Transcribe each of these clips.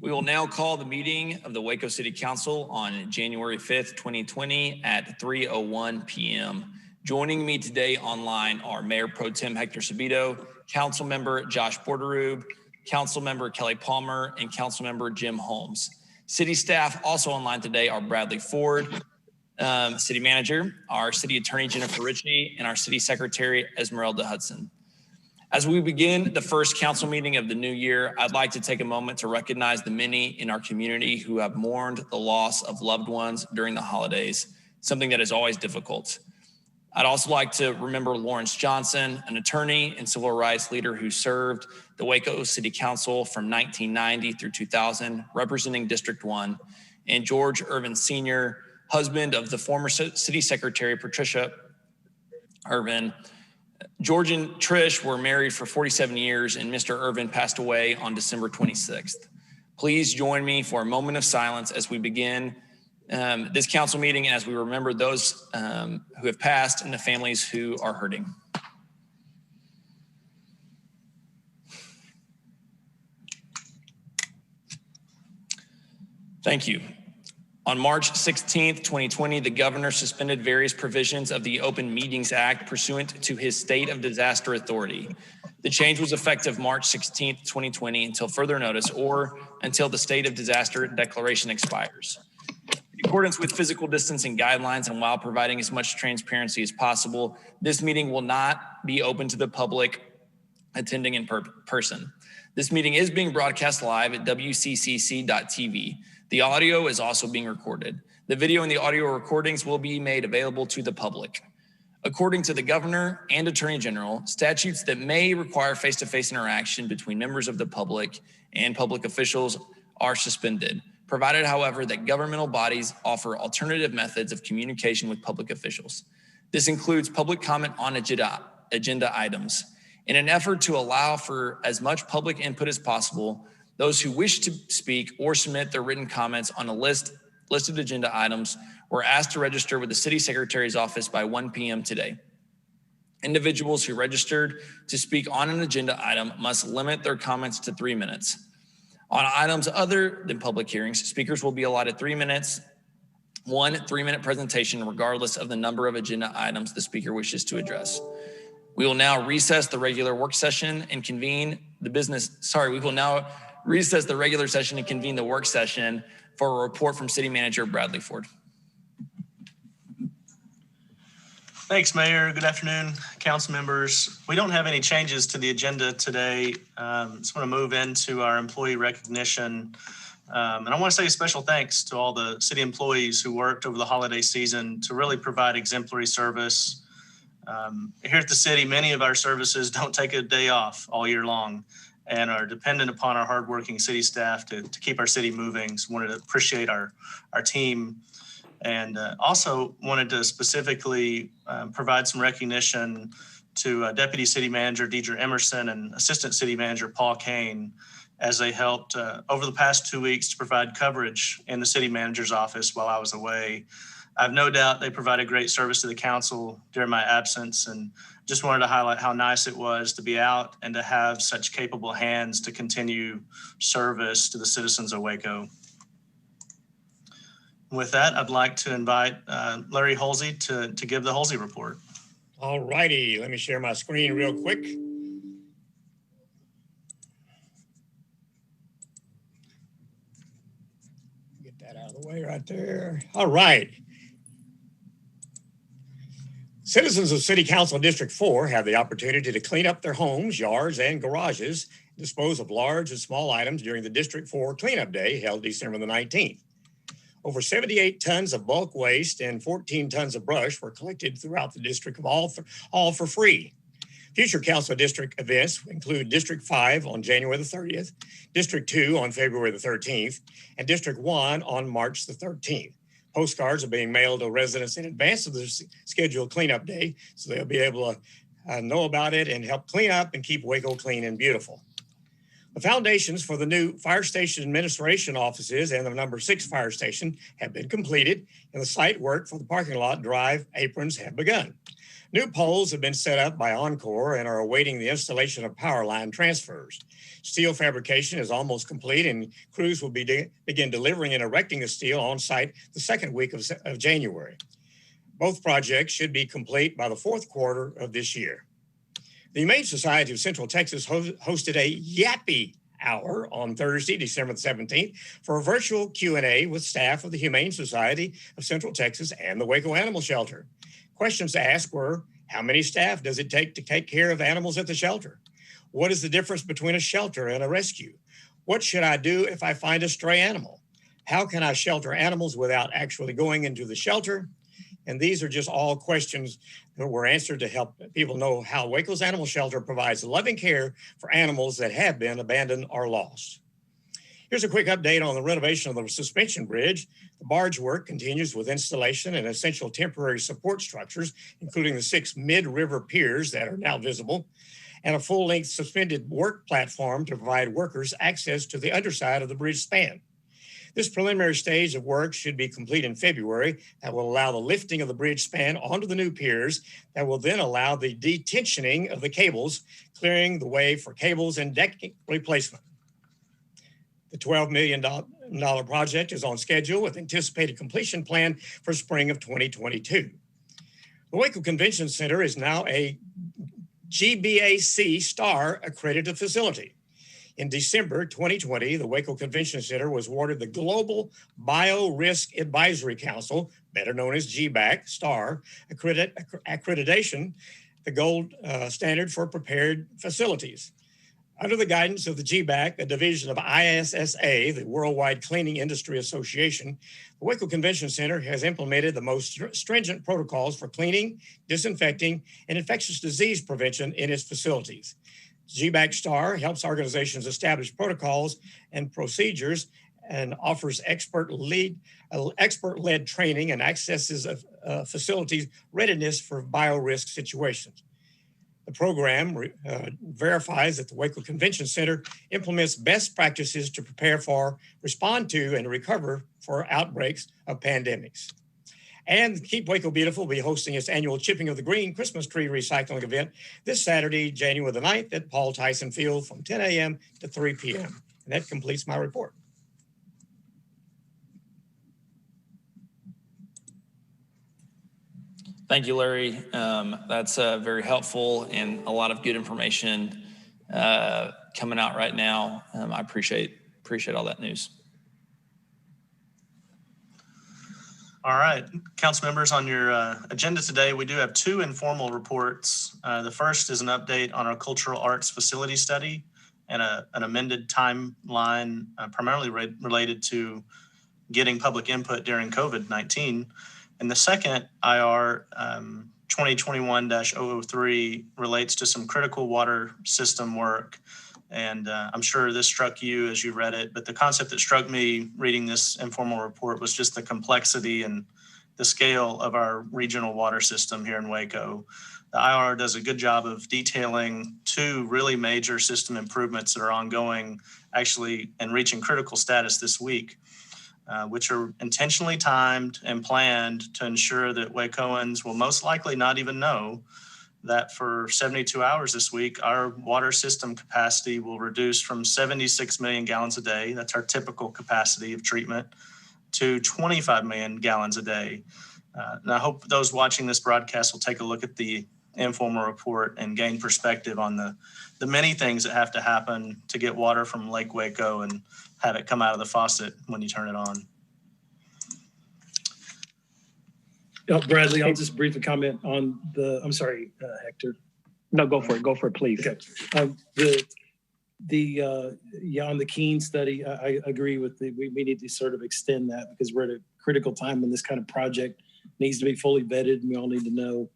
We will now call the meeting of the Waco City Council on January 5th, 2020 at 3:01 p.m. Joining me today online are Mayor Pro Tem Hector Sabito, Councilmember Josh Borderube, Councilmember Kelly Palmer, and Councilmember Jim Holmes. City staff also online today are Bradley Ford, City Manager, our City Attorney Jennifer Ritchie, and our City Secretary Esmeralda Hudson. As we begin the first council meeting of the new year, I'd like to take a moment to recognize the many in our community who have mourned the loss of loved ones during the holidays, something that is always difficult. I'd also like to remember Lawrence Johnson, an attorney and civil rights leader who served the Waco City Council from 1990 through 2000, representing District 1, and George Irvin Sr., husband of the former City Secretary Patricia Irvin. George and Trish were married for 47 years, and Mr. Irvin passed away on December 26th. Please join me for a moment of silence as we begin this council meeting and as we remember those who have passed and the families who are hurting. Thank you. On March 16th, 2020, the governor suspended various provisions of the Open Meetings Act pursuant to his state of disaster authority. The change was effective March 16th, 2020 until further notice or until the state of disaster declaration expires. In accordance with physical distancing guidelines and while providing as much transparency as possible, this meeting will not be open to the public attending in person. This meeting is being broadcast live at wccc.tv. The audio is also being recorded. The video and the audio recordings will be made available to the public. According to the governor and attorney general, statutes that may require face-to-face interaction between members of the public and public officials are suspended, provided, however, that governmental bodies offer alternative methods of communication with public officials. This includes public comment on agenda items. In an effort to allow for as much public input as possible, those who wish to speak or submit their written comments on a listed agenda items were asked to register with the City Secretary's office by 1 p.m. today. Individuals who registered to speak on an agenda item must limit their comments to 3 minutes. On items other than public hearings, speakers will be allotted 3 minutes, 1 3-minute presentation, regardless of the number of agenda items the speaker wishes to address. We will now recess the regular work session and convene the recess the regular session and convene the work session for a report from City Manager Bradley Ford. Thanks, Mayor. Good afternoon, council members. We don't have any changes to the agenda today. Just want to move into our employee recognition. And I want to say a special thanks to all the city employees who worked over the holiday season to really provide exemplary service. Here at the city, many of our services don't take a day off all year long and are dependent upon our hardworking city staff to keep our city moving. So wanted to appreciate our team, and also wanted to specifically provide some recognition to Deputy City Manager Deidre Emerson and Assistant City Manager Paul Kane, as they helped over the past 2 weeks to provide coverage in the city manager's office while I was away. I have no doubt they provided great service to the council during my absence, and just wanted to highlight how nice it was to be out and to have such capable hands to continue service to the citizens of Waco. With that, I'd like to invite Larry Holsey to give the Holsey report. All righty, let me share my screen real quick. Get that out of the way right there. All right. Citizens of City Council District 4 have the opportunity to clean up their homes, yards, and garages, dispose of large and small items during the District 4 Cleanup Day held December the 19th. Over 78 tons of bulk waste and 14 tons of brush were collected throughout the district, all for free. Future council district events include District 5 on January the 30th, District 2 on February the 13th, and District 1 on March the 13th. Postcards are being mailed to residents in advance of the scheduled cleanup day, so they'll be able to know about it and help clean up and keep Waco clean and beautiful. The foundations for the new fire station administration offices and the number 6 fire station have been completed, and the site work for the parking lot drive aprons have begun. New poles have been set up by Encore and are awaiting the installation of power line transfers. Steel fabrication is almost complete, and crews will begin delivering and erecting the steel on site the second week of January. Both projects should be complete by the fourth quarter of this year. The Humane Society of Central Texas hosted a Yappy Hour on Thursday, December 17th, for a virtual Q&A with staff of the Humane Society of Central Texas and the Waco Animal Shelter. Questions asked were, how many staff does it take to take care of animals at the shelter? What is the difference between a shelter and a rescue? What should I do if I find a stray animal? How can I shelter animals without actually going into the shelter? And these are just all questions that were answered to help people know how Waco's Animal Shelter provides loving care for animals that have been abandoned or lost. Here's a quick update on the renovation of the suspension bridge. The barge work continues with installation and essential temporary support structures, including the 6 mid-river piers that are now visible, and a full-length suspended work platform to provide workers access to the underside of the bridge span. This preliminary stage of work should be complete in February. That will allow the lifting of the bridge span onto the new piers that will then allow the detensioning of the cables, clearing the way for cables and deck replacement. The $12 million project is on schedule with anticipated completion plan for spring of 2022. The Waco Convention Center is now a GBAC Star accredited facility. In December 2020, the Waco Convention Center was awarded the Global Biorisk Advisory Council, better known as GBAC Star, accreditation, the gold standard for prepared facilities. Under the guidance of the GBAC, a division of ISSA, the Worldwide Cleaning Industry Association, the Waco Convention Center has implemented the most stringent protocols for cleaning, disinfecting, and infectious disease prevention in its facilities. GBAC Star helps organizations establish protocols and procedures and offers expert-led training and accesses facilities readiness for biorisk situations. The program verifies that the Waco Convention Center implements best practices to prepare for, respond to, and recover for outbreaks of pandemics. And Keep Waco Beautiful will be hosting its annual Chipping of the Green Christmas Tree Recycling event this Saturday, January the 9th at Paul Tyson Field from 10 a.m. to 3 p.m. And that completes my report. Thank you, Larry. That's very helpful and a lot of good information coming out right now. I appreciate all that news. All right, council members, on your agenda today, we do have 2 informal reports. The first is an update on our cultural arts facility study and an amended timeline primarily related to getting public input during COVID-19. And the second, IR 2021-003, relates to some critical water system work. And I'm sure this struck you as you read it, but the concept that struck me reading this informal report was just the complexity and the scale of our regional water system here in Waco. The IR does a good job of detailing 2 really major system improvements that are ongoing, actually, and reaching critical status this week, which are intentionally timed and planned to ensure that Wacoans will most likely not even know that for 72 hours this week, our water system capacity will reduce from 76 million gallons a day, that's our typical capacity of treatment, to 25 million gallons a day. And I hope those watching this broadcast will take a look at the informal report and gain perspective on the many things that have to happen to get water from Lake Waco and have it come out of the faucet when you turn it on. Bradley, I'll just briefly comment on I'm sorry, Hector. No, go for it, please. Okay. On the Keene study, I agree with we need to sort of extend that because we're at a critical time when this kind of project needs to be fully vetted, and we all need to know,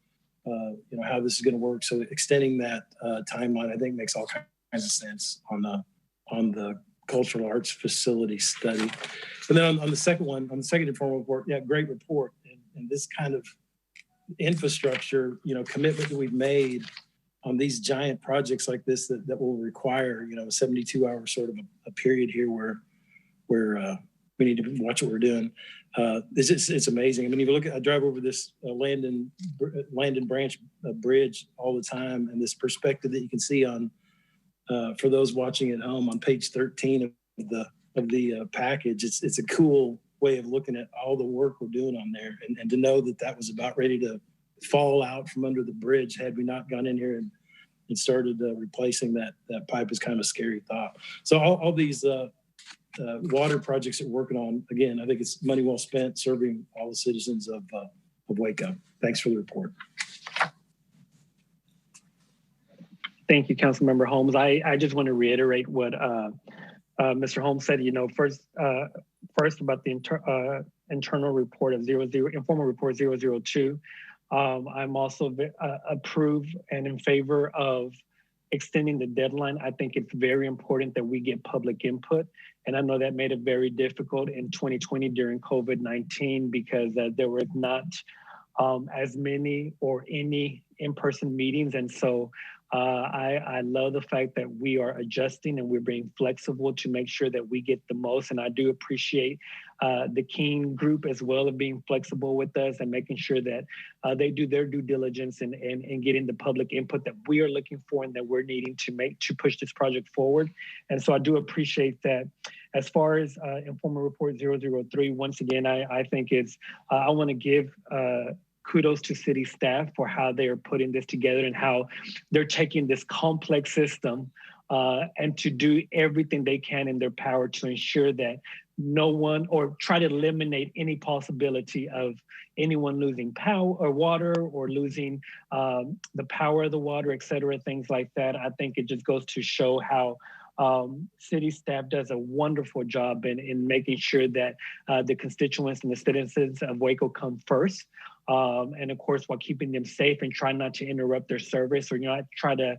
how this is going to work. So extending that timeline, I think, makes all kinds of sense on the cultural arts facility study. And then on the second informal report, yeah, great report. And this kind of infrastructure, commitment that we've made on these giant projects like this that will require, a 72-hour sort of a period here where we need to watch what we're doing. It's amazing. I mean, if you look I drive over this Landon Branch bridge all the time, and this perspective that you can see on, for those watching at home, on page 13 of the package. It's a cool way of looking at all the work we're doing on there, and to know that was about ready to fall out from under the bridge had we not gone in here and started replacing that pipe is kind of a scary thought. So all these water projects that we're working on, again, I think it's money well spent serving all the citizens of Waco. Thanks for the report. Thank you, Councilmember Holmes. I just want to reiterate what Mr. Holmes said. First about the internal report of informal report 002. I'm also approve and in favor of extending the deadline. I think it's very important that we get public input. And I know that made it very difficult in 2020 during COVID-19 because there were not as many or any in-person meetings. And so I love the fact that we are adjusting and we're being flexible to make sure that we get the most. And I do appreciate the King group as well of being flexible with us and making sure that they do their due diligence and getting the public input that we are looking for and that we're needing to push this project forward. And so I do appreciate that. As far as informal report 003, once again, I think I want to give kudos to city staff for how they are putting this together and how they're taking this complex system and to do everything they can in their power to ensure that no one, or try to eliminate any possibility of anyone losing power or water or losing the power of the water, et cetera, things like that. I think it just goes to show how city staff does a wonderful job in making sure that the constituents and the citizens of Waco come first. And of course, while keeping them safe and trying not to interrupt their service or not try to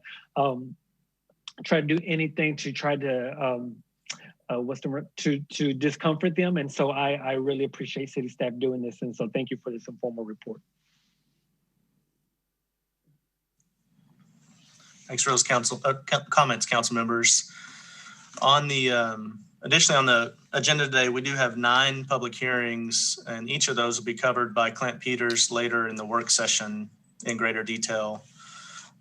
do anything to try to to discomfort them. And so I really appreciate city staff doing this. And so thank you for this informal report. Thanks for those comments, council members. On the additionally on the agenda today, we do have 9 public hearings, and each of those will be covered by Clint Peters later in the work session in greater detail.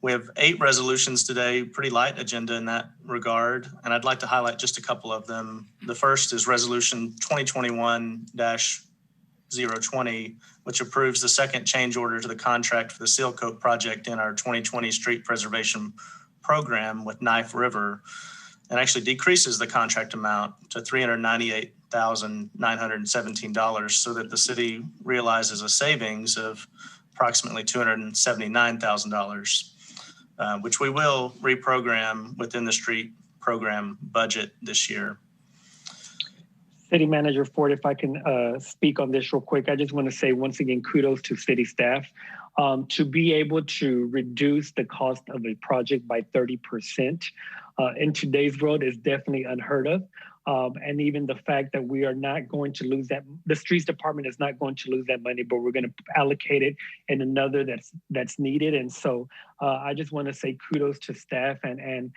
We have 8 resolutions today, pretty light agenda in that regard, and I'd like to highlight just a couple of them. The first is resolution 2021-020, which approves the second change order to the contract for the Seal Coat project in our 2020 street preservation program with Knife River, and actually decreases the contract amount to $398,917 so that the city realizes a savings of approximately $279,000. Which we will reprogram within the street program budget this year. City Manager Ford, if I can speak on this real quick, I just want to say once again, kudos to city staff. To be able to reduce the cost of a project by 30% in today's world is definitely unheard of. And even the fact that we are not going to lose that, the streets department is not going to lose that money, but we're going to allocate it in another that's needed. And so I just want to say kudos to staff and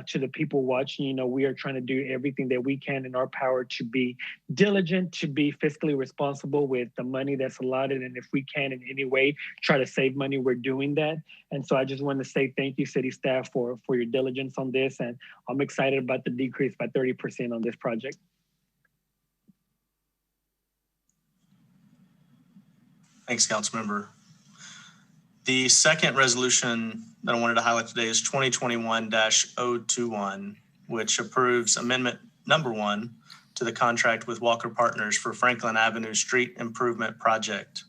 to the people watching. You know, we are trying to do everything that we can in our power to be diligent, to be fiscally responsible with the money that's allotted. And if we can in any way try to save money, we're doing that. And so I just want to say thank you, city staff, for your diligence on this. And I'm excited about the decrease by 30% on this project. Thanks, Councilmember. The second resolution that I wanted to highlight today is 2021-021, which approves amendment number 1 to the contract with Walker Partners for Franklin Avenue Street Improvement Project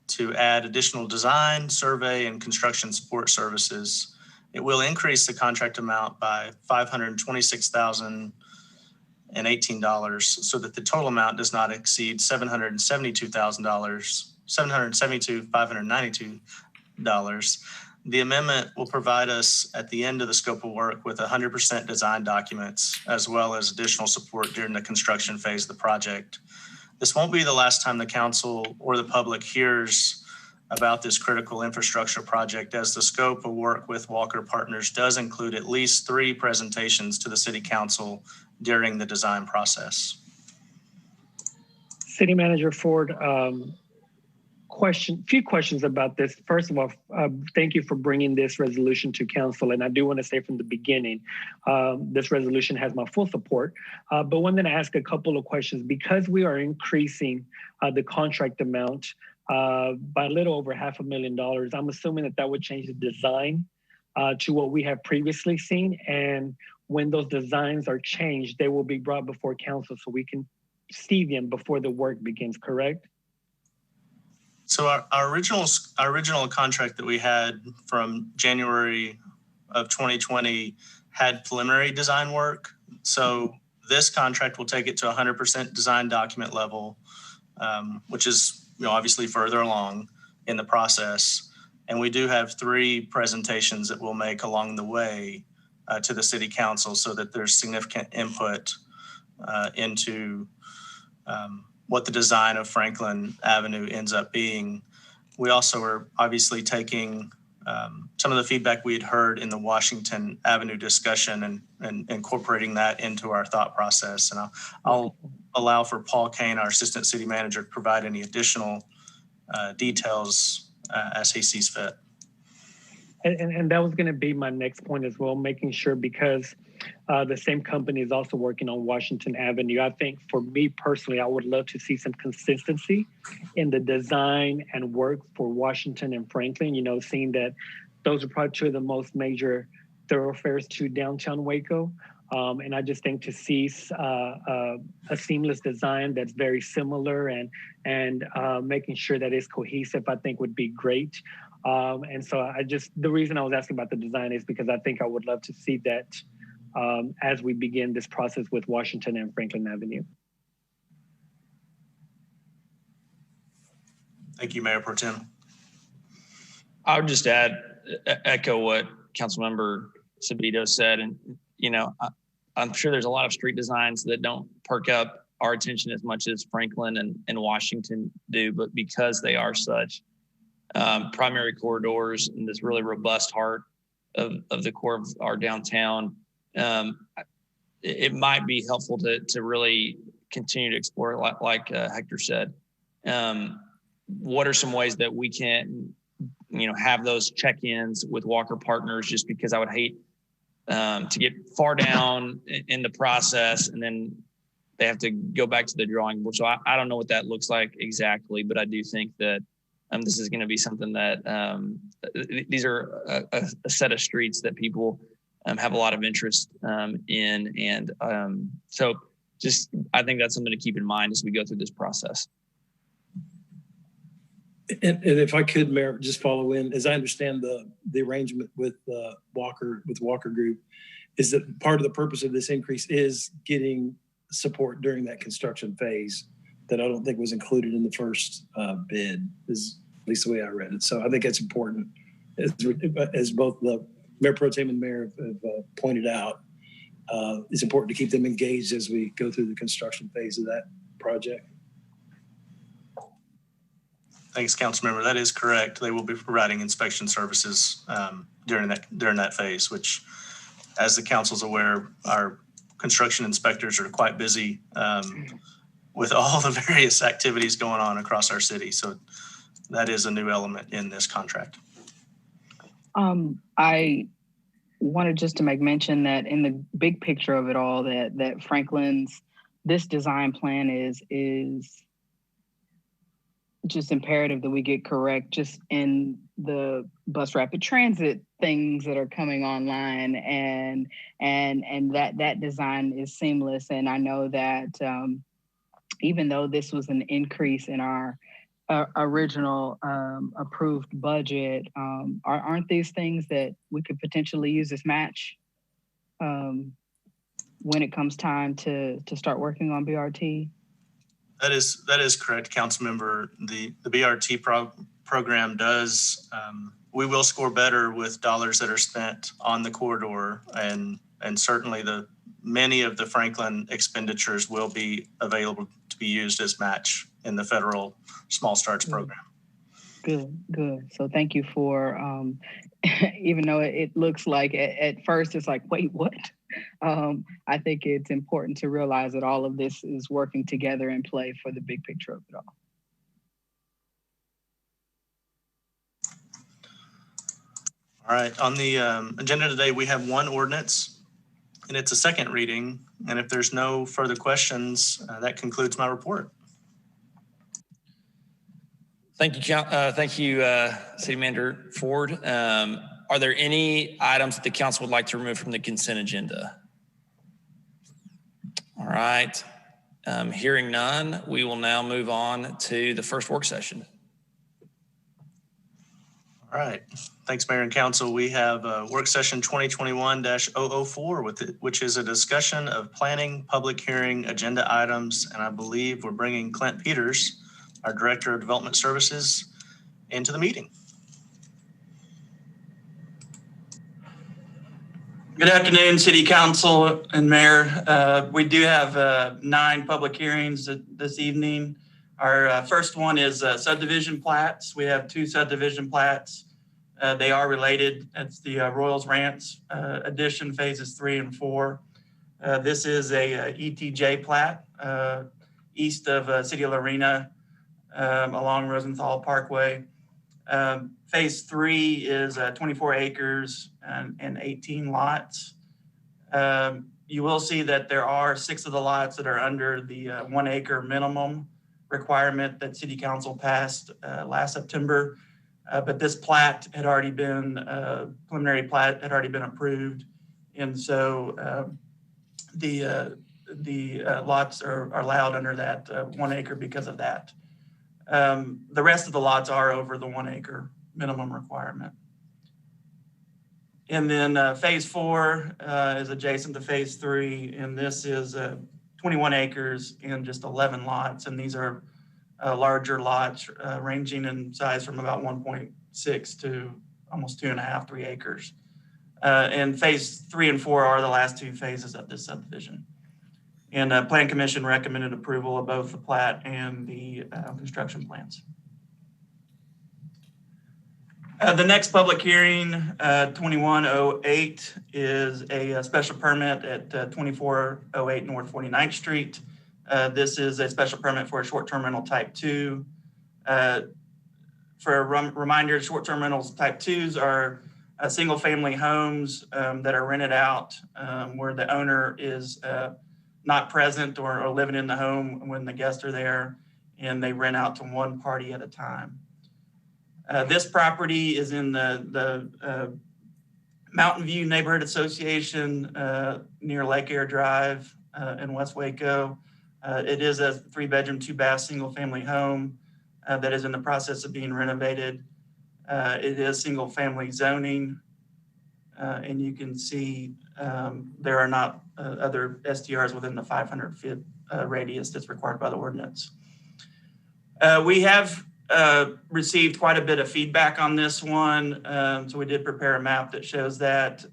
to add additional design, survey, and construction support services. It will increase the contract amount by $526,018 so that the total amount does not exceed $772,592. The amendment will provide us at the end of the scope of work with 100% design documents, as well as additional support during the construction phase of the project. This won't be the last time the council or the public hears about this critical infrastructure project, as the scope of work with Walker Partners does include at least 3 presentations to the City Council during the design process. City Manager Ford, few questions about this. First of all, thank you for bringing this resolution to council. And I do want to say from the beginning, this resolution has my full support, but wanted to ask a couple of questions because we are increasing the contract amount by a little over $500,000. I'm assuming that would change the design to what we have previously seen. And when those designs are changed, they will be brought before council so we can see them before the work begins, correct? So our original contract that we had from January of 2020 had preliminary design work. So this contract will take it to 100% design document level, which is obviously further along in the process. And we do have 3 presentations that we'll make along the way to the City Council so that there's significant input into what the design of Franklin Avenue ends up being. We also are obviously taking some of the feedback we had heard in the Washington Avenue discussion and incorporating that into our thought process. And I'll allow for Paul Kane, our Assistant City Manager, to provide any additional details as he sees fit. And that was going to be my next point as well, making sure because the same company is also working on Washington Avenue. I think for me personally, I would love to see some consistency in the design and work for Washington and Franklin, seeing that those are probably 2 of the most major thoroughfares to downtown Waco. And I just think to see a seamless design that's very similar and making sure that it's cohesive, I think would be great. And so the reason I was asking about the design is because I think I would love to see that as we begin this process with Washington and Franklin Avenue. Thank you, Mayor Pro Tem. I would just echo what Councilmember Sabito said. And, I'm sure there's a lot of street designs that don't perk up our attention as much as Franklin and Washington do, but because they are such primary corridors and this really robust heart of the core of our downtown, it might be helpful to really continue to explore, like Hector said. What are some ways that we can, have those check-ins with Walker Partners, just because I would hate to get far down in the process and then they have to go back to the drawing board. So I don't know what that looks like exactly, but I do think that this is going to be something that these are a set of streets that people have a lot of interest in. And so I think that's something to keep in mind as we go through this process. And if I could, Mayor, just follow in, as I understand the arrangement with Walker Group, is that part of the purpose of this increase is getting support during that construction phase that I don't think was included in the first bid, is at least the way I read it. So I think that's important, as both the Mayor Pro Tem and Mayor have pointed out. It's important to keep them engaged as we go through the construction phase of that project. Thanks, Councilmember. That is correct. They will be providing inspection services during that phase, which, as the council's aware, our construction inspectors are quite busy with all the various activities going on across our city. So that is a new element in this contract. I wanted just to make mention that in the big picture of it all, that Franklin's, this design plan is just imperative that we get correct just in the bus rapid transit things that are coming online, and that design is seamless. And I know that even though this was an increase in our original approved budget, aren't these things that we could potentially use as match when it comes time to start working on BRT? That is correct, Councilmember. The BRT program does, we will score better with dollars that are spent on the corridor, and certainly many of the Franklin expenditures will be available to be used as match in the federal Small Starts program. Good. So thank you for, even though it looks like at first it's like, wait, what? I think it's important to realize that all of this is working together in play for the big picture of it all. All right, on the agenda today, we have one ordinance, and it's a second reading. And if there's no further questions, that concludes my report. Thank you, City Manager Ford. Are there any items that the council would like to remove from the consent agenda? All right. Hearing none, we will now move on to the first work session. All right. Thanks, Mayor and Council. We have work session 2021-004, which is a discussion of planning public hearing agenda items. And I believe we're bringing Clint Peters, our Director of Development Services, into the meeting. Good afternoon, City Council and Mayor. We do have 9 public hearings this evening. Our first one is subdivision plats. We have 2 subdivision plats. They are related. It's the Royals Ranch addition phases 3 and 4. This is a ETJ plat east of City of Lorena along Rosenthal Parkway. Phase 3 is 24 acres and 18 lots. You will see that there are 6 of the lots that are under the 1 acre minimum requirement that City Council passed last September. But this plat had already been, preliminary plat had already been approved. And so the lots are allowed under that 1 acre because of that. The rest of the lots are over the 1 acre minimum requirement. And then phase 4 is adjacent to phase 3, and this is 21 acres and just 11 lots. And these are larger lots ranging in size from about 1.6 to almost 2.5, 3 acres. And phase 3 and 4 are the last 2 phases of this subdivision. And Plan Commission recommended approval of both the plat and the construction plans. The next public hearing, 2108, is a special permit at 2408 North 49th Street. This is a special permit for a short-term rental type 2. For a reminder, short-term rentals type 2s are single-family homes that are rented out where the owner is not present or living in the home when the guests are there, and they rent out to one party at a time. This property is in the Mountain View Neighborhood Association near Lake Air Drive in West Waco. It is a 3-bedroom, 2-bath, single-family home that is in the process of being renovated. It is single-family zoning, and you can see there are not other STRs within the 500-foot radius that's required by the ordinance. We have received quite a bit of feedback on this one, so we did prepare a map that shows that.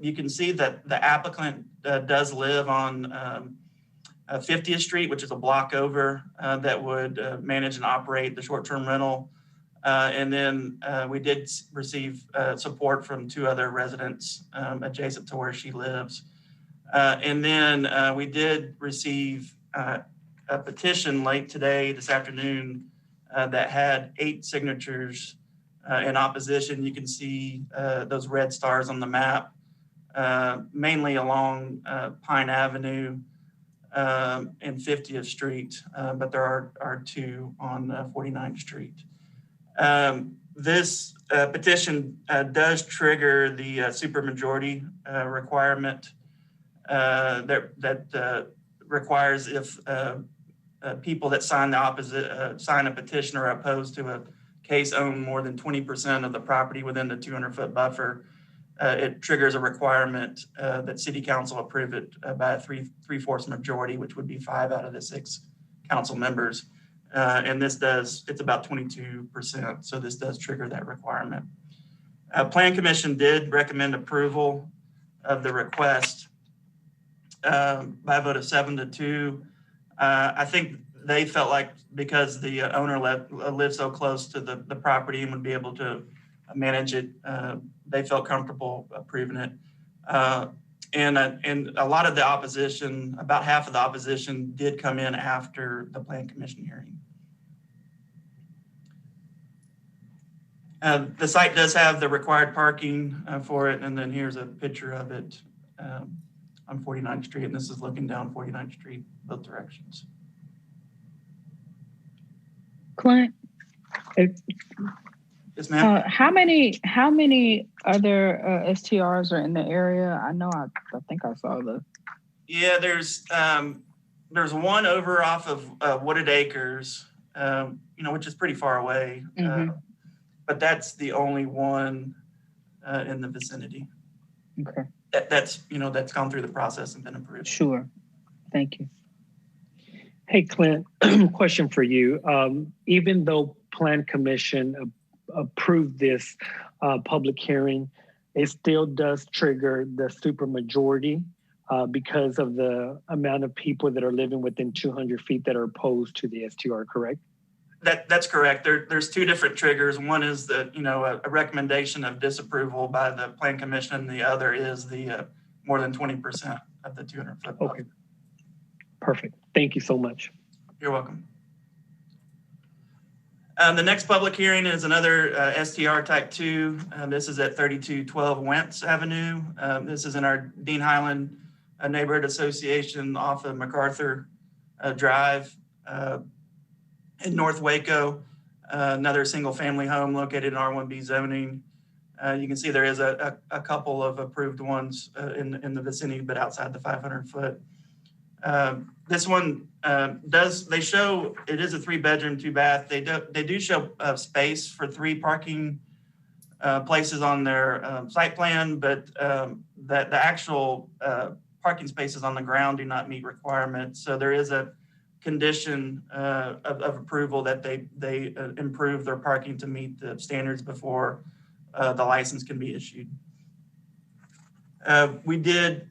You can see that the applicant does live on 50th Street, which is a block over, that would manage and operate the short-term rental. And then we did receive support from 2 other residents adjacent to where she lives. And then we did receive a petition late today, this afternoon, that had 8 signatures in opposition. You can see those red stars on the map, mainly along Pine Avenue and 50th Street, but there are 2 on 49th Street. This petition does trigger the supermajority requirement that requires if people that sign sign a petition or opposed to a case own more than 20% of the property within the 200-foot buffer, it triggers a requirement that City Council approve it by a three-fourths majority, which would be 5 out of the 6 council members. And this does, it's about 22%. So this does trigger that requirement. Plan Commission did recommend approval of the request by a vote of 7-2. I think they felt like because the owner lived so close to the property and would be able to manage it, they felt comfortable approving it. And a lot of the opposition, about half of the opposition, did come in after the Plan Commission hearing. The site does have the required parking for it, and then here's a picture of it on 49th Street, and this is looking down 49th Street, both directions. Clint, Yes, ma'am. how many other STRs are in the area? I know I think I saw the. Yeah, there's one over off of Wooded Acres, which is pretty far away, but that's the only one in the vicinity. Okay. That's gone through the process and been approved. Sure. Thank you. Hey, Clint, question for you. Even though Plan Commission approved this public hearing, it still does trigger the supermajority because of the amount of people that are living within 200 feet that are opposed to the STR, correct? That's correct. There's two different triggers. One is a recommendation of disapproval by the Plan Commission. The other is the more than 20% of the 200-foot. Okay. Perfect. Thank you so much. You're welcome. The next public hearing is another STR Type 2. This is at 3212 Wenz Avenue. This is in our Dean Highland Neighborhood Association off of MacArthur Drive. In North Waco, another single-family home located in R1B zoning. You can see there is a couple of approved ones in the vicinity, but outside the 500-foot. This one they show it is a 3-bedroom, 2-bath. They do show space for 3 parking places on their site plan, but the actual parking spaces on the ground do not meet requirements. So there is a condition of approval that they improve their parking to meet the standards before the license can be issued. We did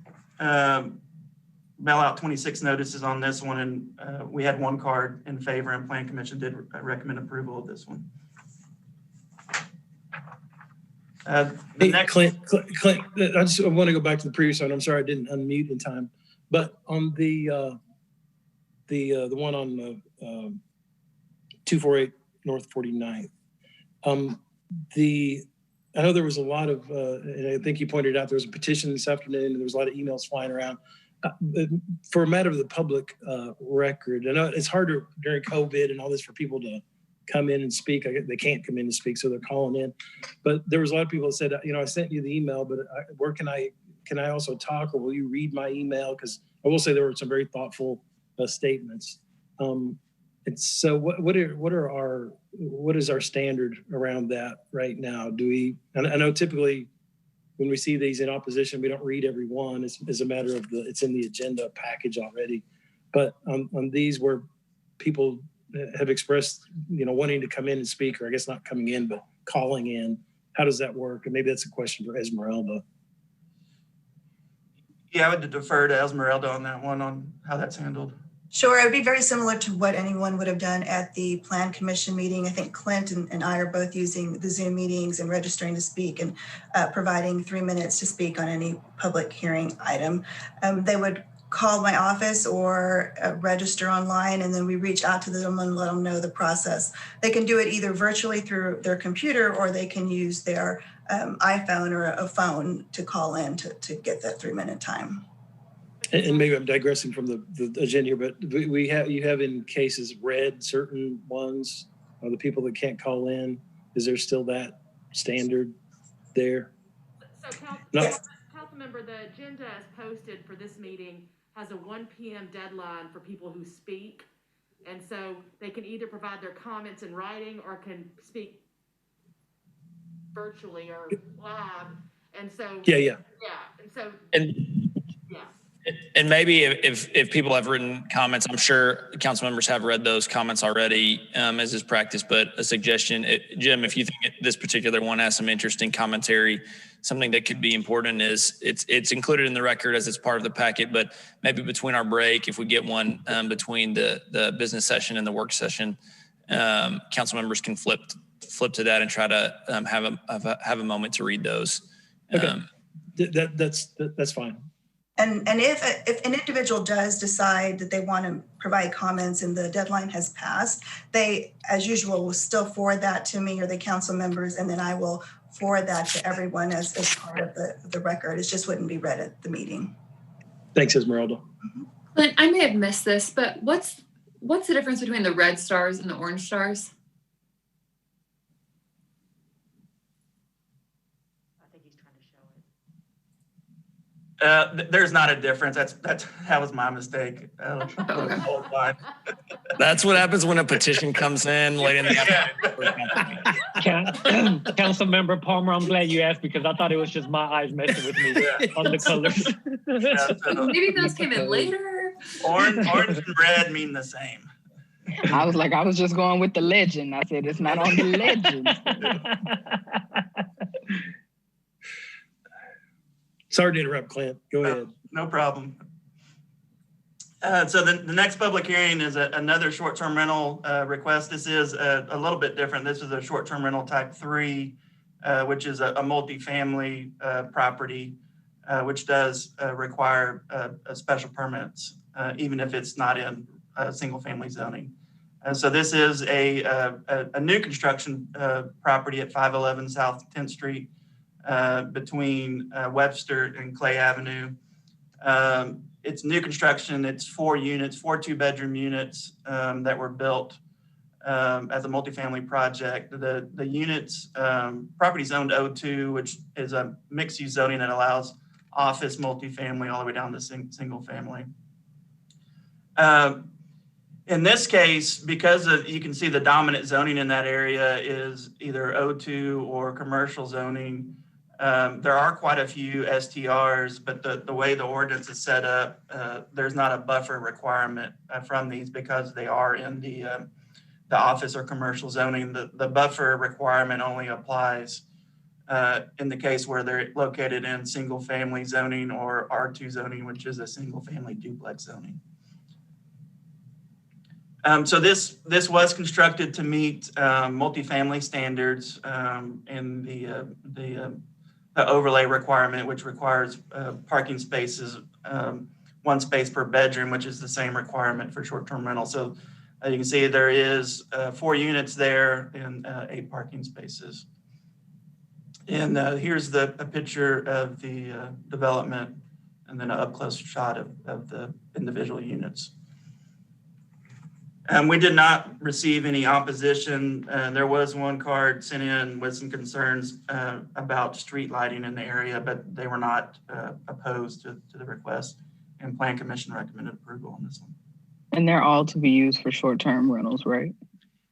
mail out 26 notices on this one, and we had 1 card in favor, and Plan Commission did recommend approval of this one. Clint, I just want to go back to the previous one. I'm sorry I didn't unmute in time, but on the one on 248 North 49th, I know there was a lot of, and I think you pointed out there was a petition this afternoon, and there was a lot of emails flying around. For a matter of the public record, I know it's harder during COVID and all this for people to come in and speak. They can't come in and speak, so they're calling in. But there was a lot of people that said, I sent you the email, but where can I also talk, or will you read my email? Because I will say there were some very thoughtful statements. And so what is our standard around that right now? I know typically when we see these in opposition, we don't read every one. It's a matter of it's in the agenda package already. But on these where people have expressed, wanting to come in and speak, or I guess not coming in, but calling in, how does that work? And maybe that's a question for Esmeralda. Yeah, I would defer to Esmeralda on that one, on how that's handled. Sure, it would be very similar to what anyone would have done at the Plan Commission meeting. I think Clint and I are both using the Zoom meetings and registering to speak and providing 3 minutes to speak on any public hearing item. They would call my office or register online, and then we reach out to them and let them know the process. They can do it either virtually through their computer, or they can use their iPhone or a phone to call in to get that 3-minute time. And maybe I'm digressing from the agenda here, but you have in cases read certain ones of the people that can't call in. Is there still that standard there? So, Councilmember, the agenda as posted for this meeting has a 1 p.m. deadline for people who speak. And so they can either provide their comments in writing or can speak virtually or live. And so, Yeah. And so, And yeah. And maybe if people have written comments, I'm sure council members have read those comments already, as is practice, but a suggestion, Jim, if you think this particular one has some interesting commentary, something that could be important is it's included in the record as it's part of the packet, but maybe between our break, if we get one between the business session and the work session, council members can flip to that and try to have a moment to read those. Okay. That's fine. And if an individual does decide that they want to provide comments and the deadline has passed, they, as usual, will still forward that to me or the council members, and then I will forward that to everyone as part of the record. It just wouldn't be read at the meeting. Thanks, Esmeralda. Clint, I may have missed this, but what's the difference between the red stars and the orange stars? There's not a difference. That was my mistake. That's what happens when a petition comes in late in the afternoon. Council Member Palmer, I'm glad you asked because I thought it was just my eyes messing with me on the colors. Maybe those came in later. Orange and red mean the same. I was just going with the legend. I said it's not on the legend. Sorry to interrupt, Clint. Go ahead. No problem. So the next public hearing is another short-term rental request. This is a little bit different. This is a short-term rental type 3, which is a multifamily property, which does require special permits, even if it's not in single-family zoning. So this is a new construction property at 511 South 10th Street. Between Webster and Clay Avenue. It's new construction. It's 4 units, 4 2-bedroom units that were built as a multifamily project. The units, property zoned O2, which is a mixed-use zoning that allows office, multifamily, all the way down to single family. In this case, because you can see the dominant zoning in that area is either O2 or commercial zoning, there are quite a few STRs, but the way the ordinance is set up, there's not a buffer requirement from these because they are in the office or commercial zoning. The buffer requirement only applies in the case where they're located in single family zoning or R2 zoning, which is a single family duplex zoning. So this was constructed to meet multifamily standards in the overlay requirement, which requires parking spaces, 1 space per bedroom, which is the same requirement for short-term rental. So you can see there is 4 units there and 8 parking spaces. And here's a picture of the development and then an up-close shot of the individual units. We did not receive any opposition. There was 1 card sent in with some concerns about street lighting in the area, but they were not opposed to the request, and Plan Commission recommended approval on this one. And they're all to be used for short-term rentals, right?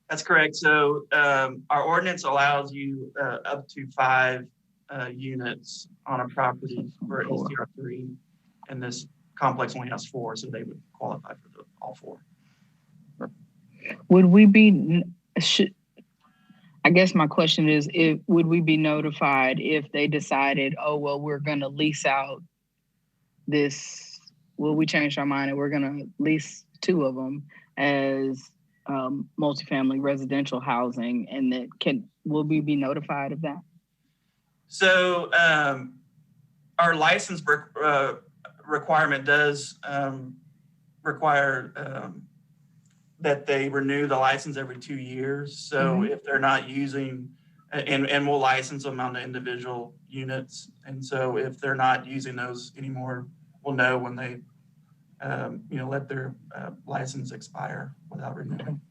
That's correct. So our ordinance allows you up to 5 units on a property for STR3, and this complex only has 4, so they would qualify for all 4. Would we be, I guess my question is, would we be notified if they decided, oh, well, we're going to lease out this, will we change our mind and we're going to lease 2 of them as multifamily residential housing, and that will we be notified of that? So our license requirement does require that they renew the license every 2 years. So if they're not using, and we'll license them on the individual units. And so if they're not using those anymore, we'll know when they, let their license expire without renewing.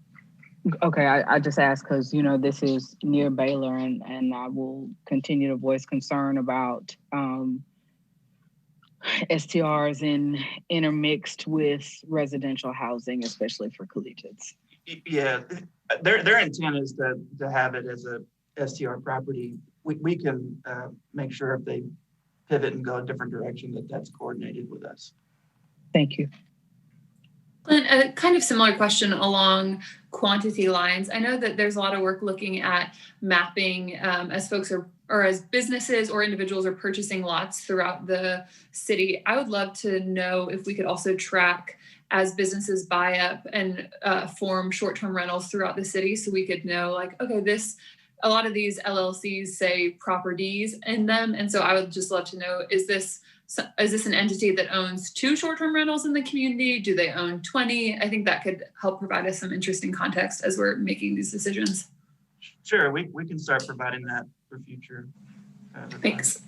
Okay, I just asked because, this is near Baylor, and I will continue to voice concern about STRs intermixed with residential housing, especially for collegiates. Yeah, their intent is to have it as a STR property. We can make sure if they pivot and go a different direction that's coordinated with us. Thank you. Clint, a kind of similar question along quantity lines. I know that there's a lot of work looking at mapping as folks are, or as businesses or individuals are purchasing lots throughout the city. I would love to know if we could also track as businesses buy up and form short-term rentals throughout the city, so we could know, like, okay, a lot of these LLCs say properties in them, and so I would just love to know, is this an entity that owns 2 short-term rentals in the community? Do they own 20? I think that could help provide us some interesting context as we're making these decisions. Sure, we can start providing that for future. Thanks.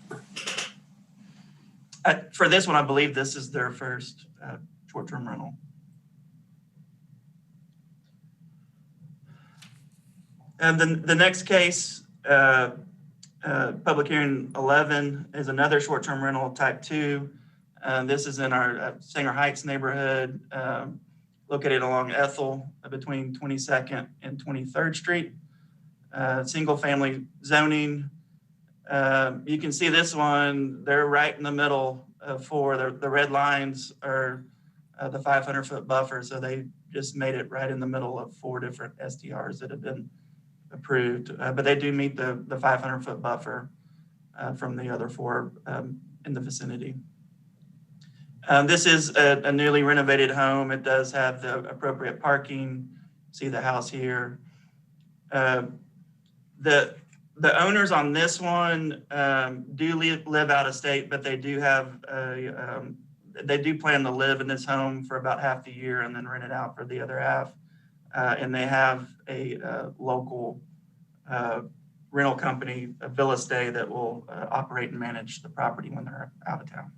For this one, I believe this is their first short-term rental. And then the next case, public hearing 11, is another short-term rental type 2. This is in our Sanger Heights neighborhood, located along Ethel between 22nd and 23rd Street. Single family zoning. You can see this one, they're right in the middle for the red lines are the 500-foot buffer. So they just made it right in the middle of 4 different STRs that have been approved, but they do meet the 500-foot buffer from the other 4 in the vicinity. This is a newly renovated home. It does have the appropriate parking. See the house here. The owners on this one do live out of state, but they do have they do plan to live in this home for about half the year and then rent it out for the other half. And they have a local rental company, a Villa Stay, that will operate and manage the property when they're out of town.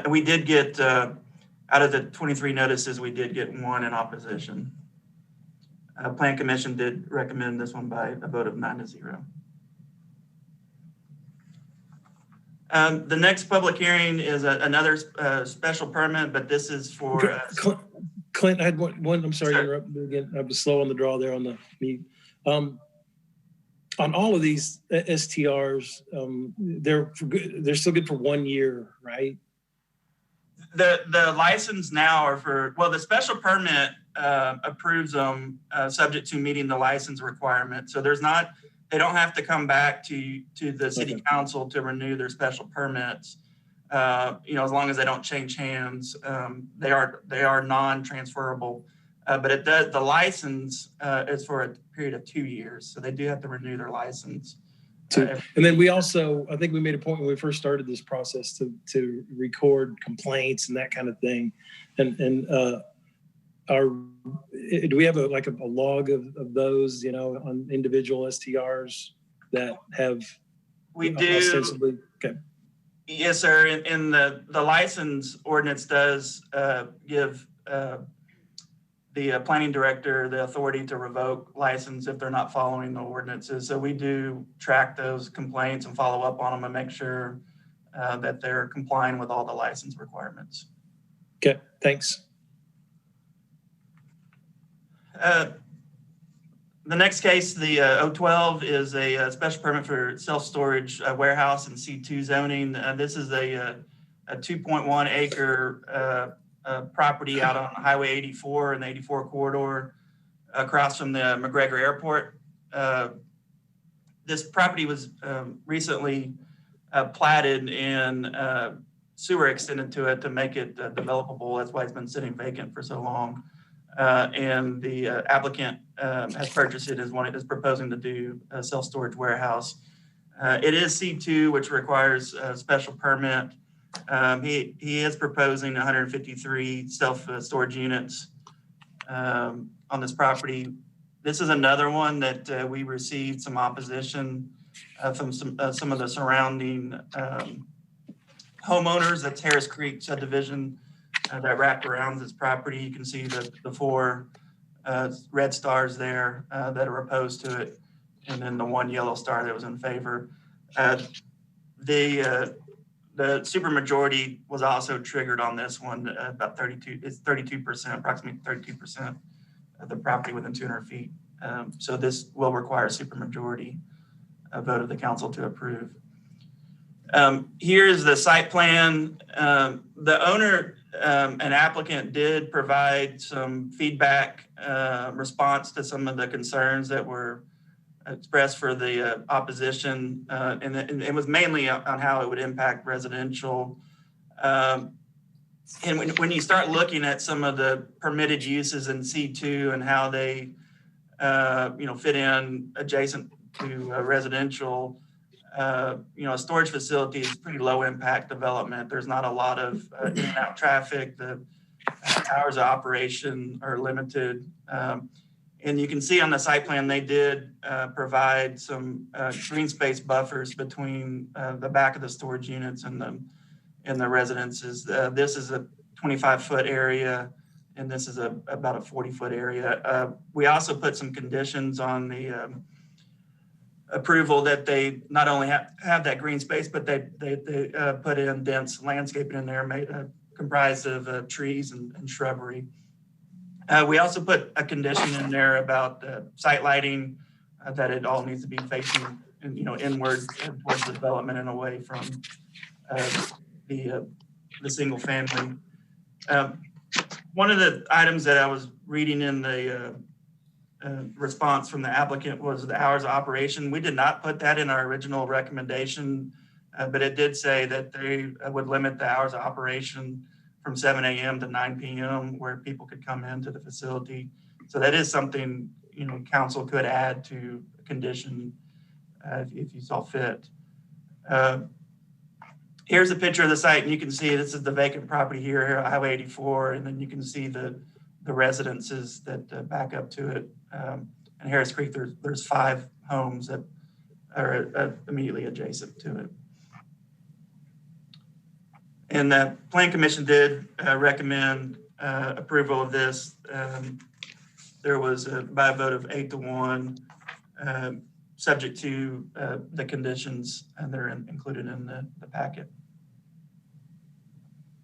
We did get, out of the 23 notices, we did get 1 in opposition. Plan Commission did recommend this one by a vote of 9-0. The next public hearing is another special permit, but this is for... Clint, I had one. I'm sorry to Sure. interrupt you again. I was slow on the draw there on the mute. On all of these STRs, they're still good for 1 year, right? The license now are for, well, the special permit approves them subject to meeting the license requirement. So they don't have to come back to the city council to renew their special permits. As long as they don't change hands, they are non-transferable. But the license is for a period of 2 years, so they do have to renew their license. And then we also, I think we made a point when we first started this process to record complaints and that kind of thing. And do we have a log of those, on individual STRs that have? We do. Ostensibly, okay. Yes, sir. In the license ordinance does give the planning director the authority to revoke license if they're not following the ordinances. So we do track those complaints and follow up on them and make sure that they're complying with all the license requirements. Okay, thanks. The next case, the 012, is a special permit for self-storage warehouse and C2 zoning. This is a 2.1 acre property out on Highway 84 and the 84 corridor across from the McGregor Airport. This property was recently platted and sewer extended to it to make it developable. That's why it's been sitting vacant for so long. And the applicant has purchased it, is proposing to do a self-storage warehouse. It is C2, which requires a special permit. He is proposing 153 self-storage units on this property. This is another one that we received some opposition from some of the surrounding homeowners. That's Harris Creek subdivision that wrapped around this property. You can see the 4 red stars there that are opposed to it, and then the 1 yellow star that was in favor. The supermajority was also triggered on this one. About 32%, approximately 32% of the property within 200 feet. So this will require a supermajority vote of the council to approve. Here's the site plan. The owner and applicant did provide some feedback response to some of the concerns that were expressed for the opposition, and it was mainly on how it would impact residential. And when you start looking at some of the permitted uses in C2 and how they fit in adjacent to residential, a storage facility is pretty low impact development. There's not a lot of in and out traffic. The hours of operation are limited. And you can see on the site plan, they did provide some green space buffers between the back of the storage units and the residences. This is a 25-foot area, and this is about a 40-foot area. We also put some conditions on the approval that they not only have that green space, but they put in dense landscaping in there comprised of trees and shrubbery. We also put a condition in there about site lighting, that it all needs to be facing inward towards the development and away from the single family. One of the items that I was reading in the response from the applicant was the hours of operation. We did not put that in our original recommendation, but it did say that they would limit the hours of operation from 7 a.m. to 9 p.m. where people could come into the facility. So that is something, council could add to a condition if you saw fit. Here's a picture of the site, and you can see this is the vacant property here, Highway 84, and then you can see the residences that back up to it. And Harris Creek, there's 5 homes that are immediately adjacent to it. And the Plan Commission did recommend approval of this. There was by a vote of 8-1, subject to the conditions, and they're included in the packet.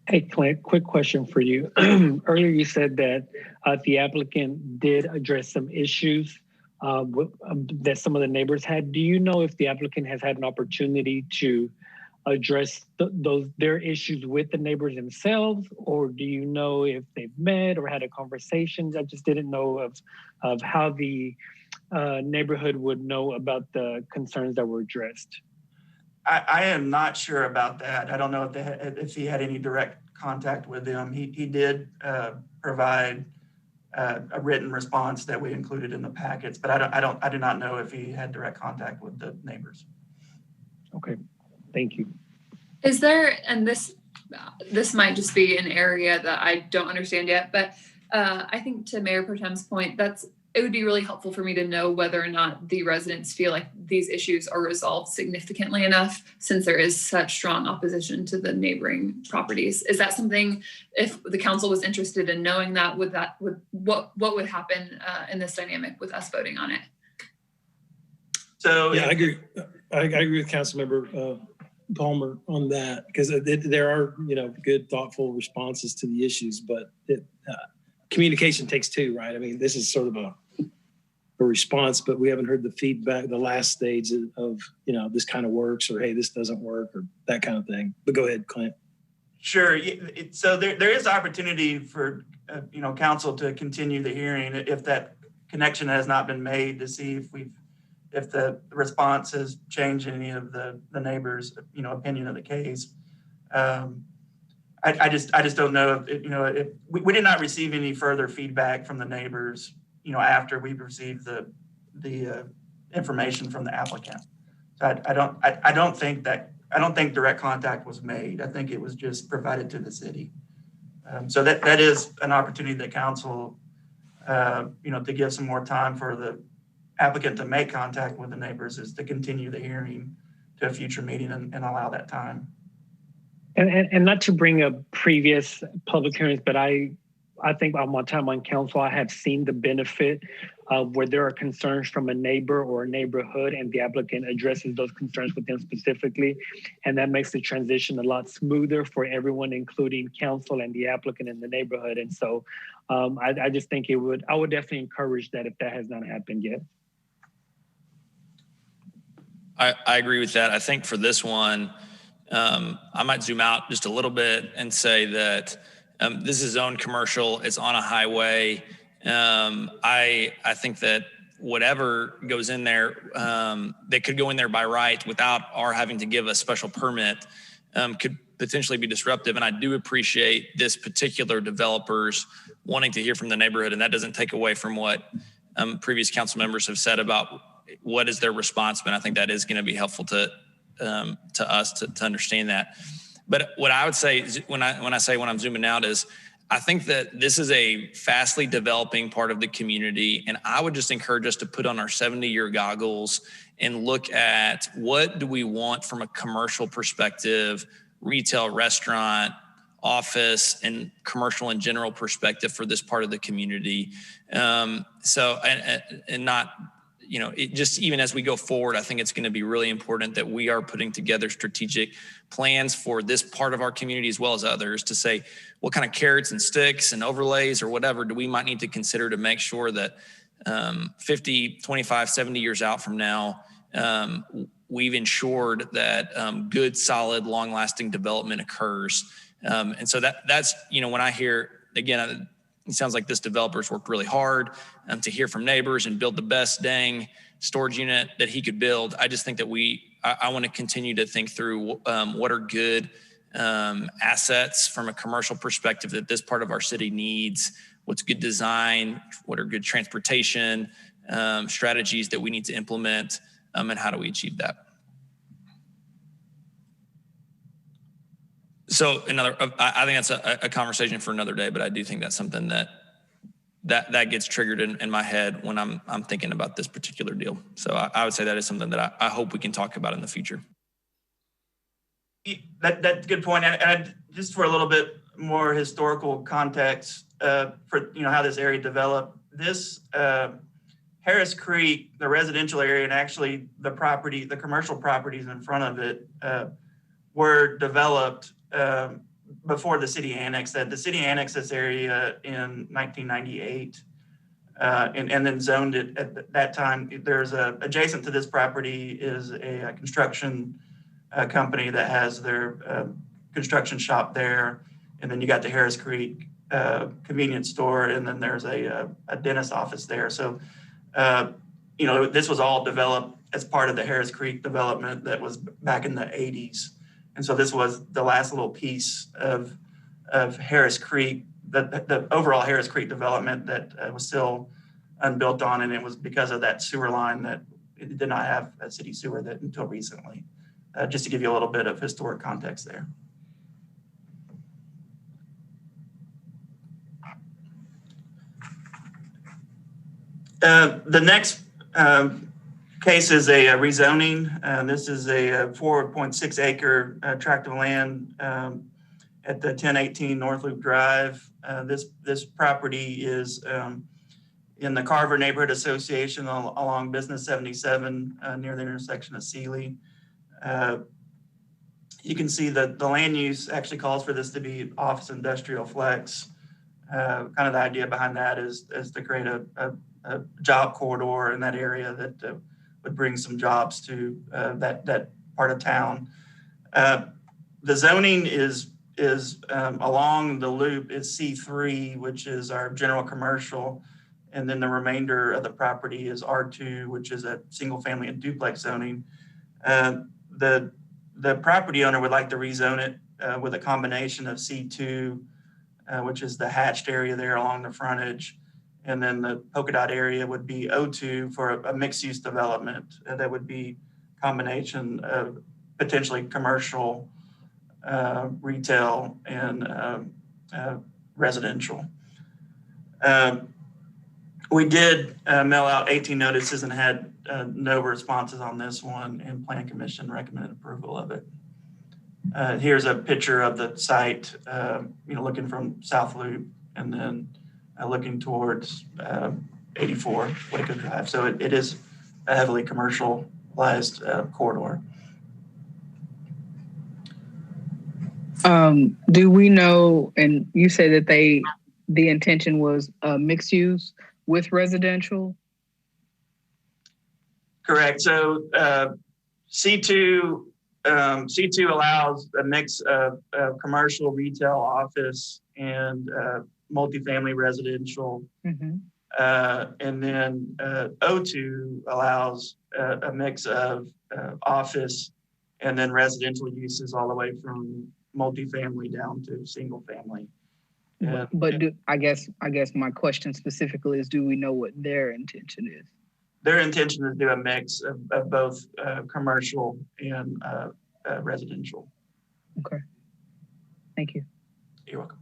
Hey, Clint, quick question for you. Earlier you said that the applicant did address some issues that some of the neighbors had. Do you know if the applicant has had an opportunity to address their issues with the neighbors themselves, or do you know if they've met or had a conversation? I just didn't know of how the neighborhood would know about the concerns that were addressed. I am not sure about that. I don't know if he had any direct contact with them. He did provide a written response that we included in the packets, but I do not know if he had direct contact with the neighbors. Okay, thank you. Is there, and this might just be an area that I don't understand yet, but I think to Mayor Pro Tem's point, it would be really helpful for me to know whether or not the residents feel like these issues are resolved significantly enough, since there is such strong opposition to the neighboring properties. Is that something, if the council was interested in knowing that, what would happen in this dynamic with us voting on it? So yeah, I agree. I agree with Councilmember Palmer on that, because there are good, thoughtful responses to the issues, but communication takes 2, right? I mean, this is sort of a response, but we haven't heard the feedback, the last stage of this kind of works, or hey, this doesn't work, or that kind of thing. But go ahead, Clint. Sure. So there is opportunity for council to continue the hearing if that connection has not been made, to see if the response has changed any of the neighbors' opinion of the case. I just don't know if we did not receive any further feedback from the neighbors, after we received the information from the applicant. So I don't think direct contact was made. I think it was just provided to the city. So that is an opportunity that council, to give some more time for the applicant to make contact with the neighbors, is to continue the hearing to a future meeting and allow that time. And not to bring up previous public hearings, but I think on my time on council, I have seen the benefit of where there are concerns from a neighbor or a neighborhood, and the applicant addresses those concerns with them specifically. And that makes the transition a lot smoother for everyone, including council and the applicant in the neighborhood. And so I just think I would definitely encourage that if that has not happened yet. I agree with that. I think for this one, I might zoom out just a little bit and say that this is zoned commercial. It's on a highway. I think that whatever goes in there, that could go in there by right without our having to give a special permit, could potentially be disruptive. And I do appreciate this particular developers wanting to hear from the neighborhood. And that doesn't take away from what previous council members have said about what is their response. But I think that is going to be helpful to us to understand that. But what I would say is when I'm zooming out is I think that this is a fastly developing part of the community. And I would just encourage us to put on our 70-year goggles and look at what do we want from a commercial perspective, retail, restaurant, office, and commercial in general perspective for this part of the community. And not, it just even as we go forward, I think it's going to be really important that we are putting together strategic plans for this part of our community as well as others to say what kind of carrots and sticks and overlays or whatever do we might need to consider to make sure that 50, 25, 70 years out from now, we've ensured that good, solid, long-lasting development occurs. And so that's, when I hear, again, it sounds like this developer's worked really hard to hear from neighbors and build the best dang storage unit that he could build. I just think that I want to continue to think through what are good assets from a commercial perspective that this part of our city needs, what's good design, what are good transportation strategies that we need to implement, and how do we achieve that? So I think that's a conversation for another day, but I do think that's something that gets triggered in my head when I'm thinking about this particular deal. So I would say that is something that I hope we can talk about in the future. That's a good point. And just for a little bit more historical context for how this area developed, this Harris Creek, the residential area, and actually the commercial properties in front of it were developed before the city annexed that. The city annexed this area in 1998 and then zoned it at that time. There's adjacent to this property is a construction company that has their construction shop there. And then you got the Harris Creek convenience store, and then there's a dentist office there. So, this was all developed as part of the Harris Creek development that was back in the 80s. And so this was the last little piece of Harris Creek, the overall Harris Creek development that was still unbuilt on. And it was because of that sewer line that it did not have a city sewer until recently, just to give you a little bit of historic context there. The next case is a rezoning. This is a 4.6 acre tract of land at the 1018 North Loop Drive. This property is in the Carver Neighborhood Association along Business 77 near the intersection of Sealy. You can see that the land use actually calls for this to be office industrial flex. Kind of the idea behind that is to create a job corridor in that area that would bring some jobs to that part of town. The zoning is along the loop is C3, which is our general commercial, and then the remainder of the property is R2, which is a single family and duplex zoning. The property owner would like to rezone it with a combination of C2, which is the hatched area there along the frontage. And then the polka dot area would be O2 for a mixed use development. That would be a combination of potentially commercial, retail, and residential. We did mail out 18 notices and had no responses on this one, and Plan Commission recommended approval of it. Here's a picture of the site, looking from South Loop and then looking towards 84 Waco Drive. So it is a heavily commercialized corridor. Do we know, and you say that the intention was mixed use with residential? Correct. So C2 C2 allows a mix of commercial, retail, office, and multifamily residential. And then O2 allows a mix of office and then residential uses all the way from multifamily down to single family. I guess my question specifically is, do we know what their intention is? Their intention is to do a mix of both commercial and residential. Okay. Thank you. You're welcome.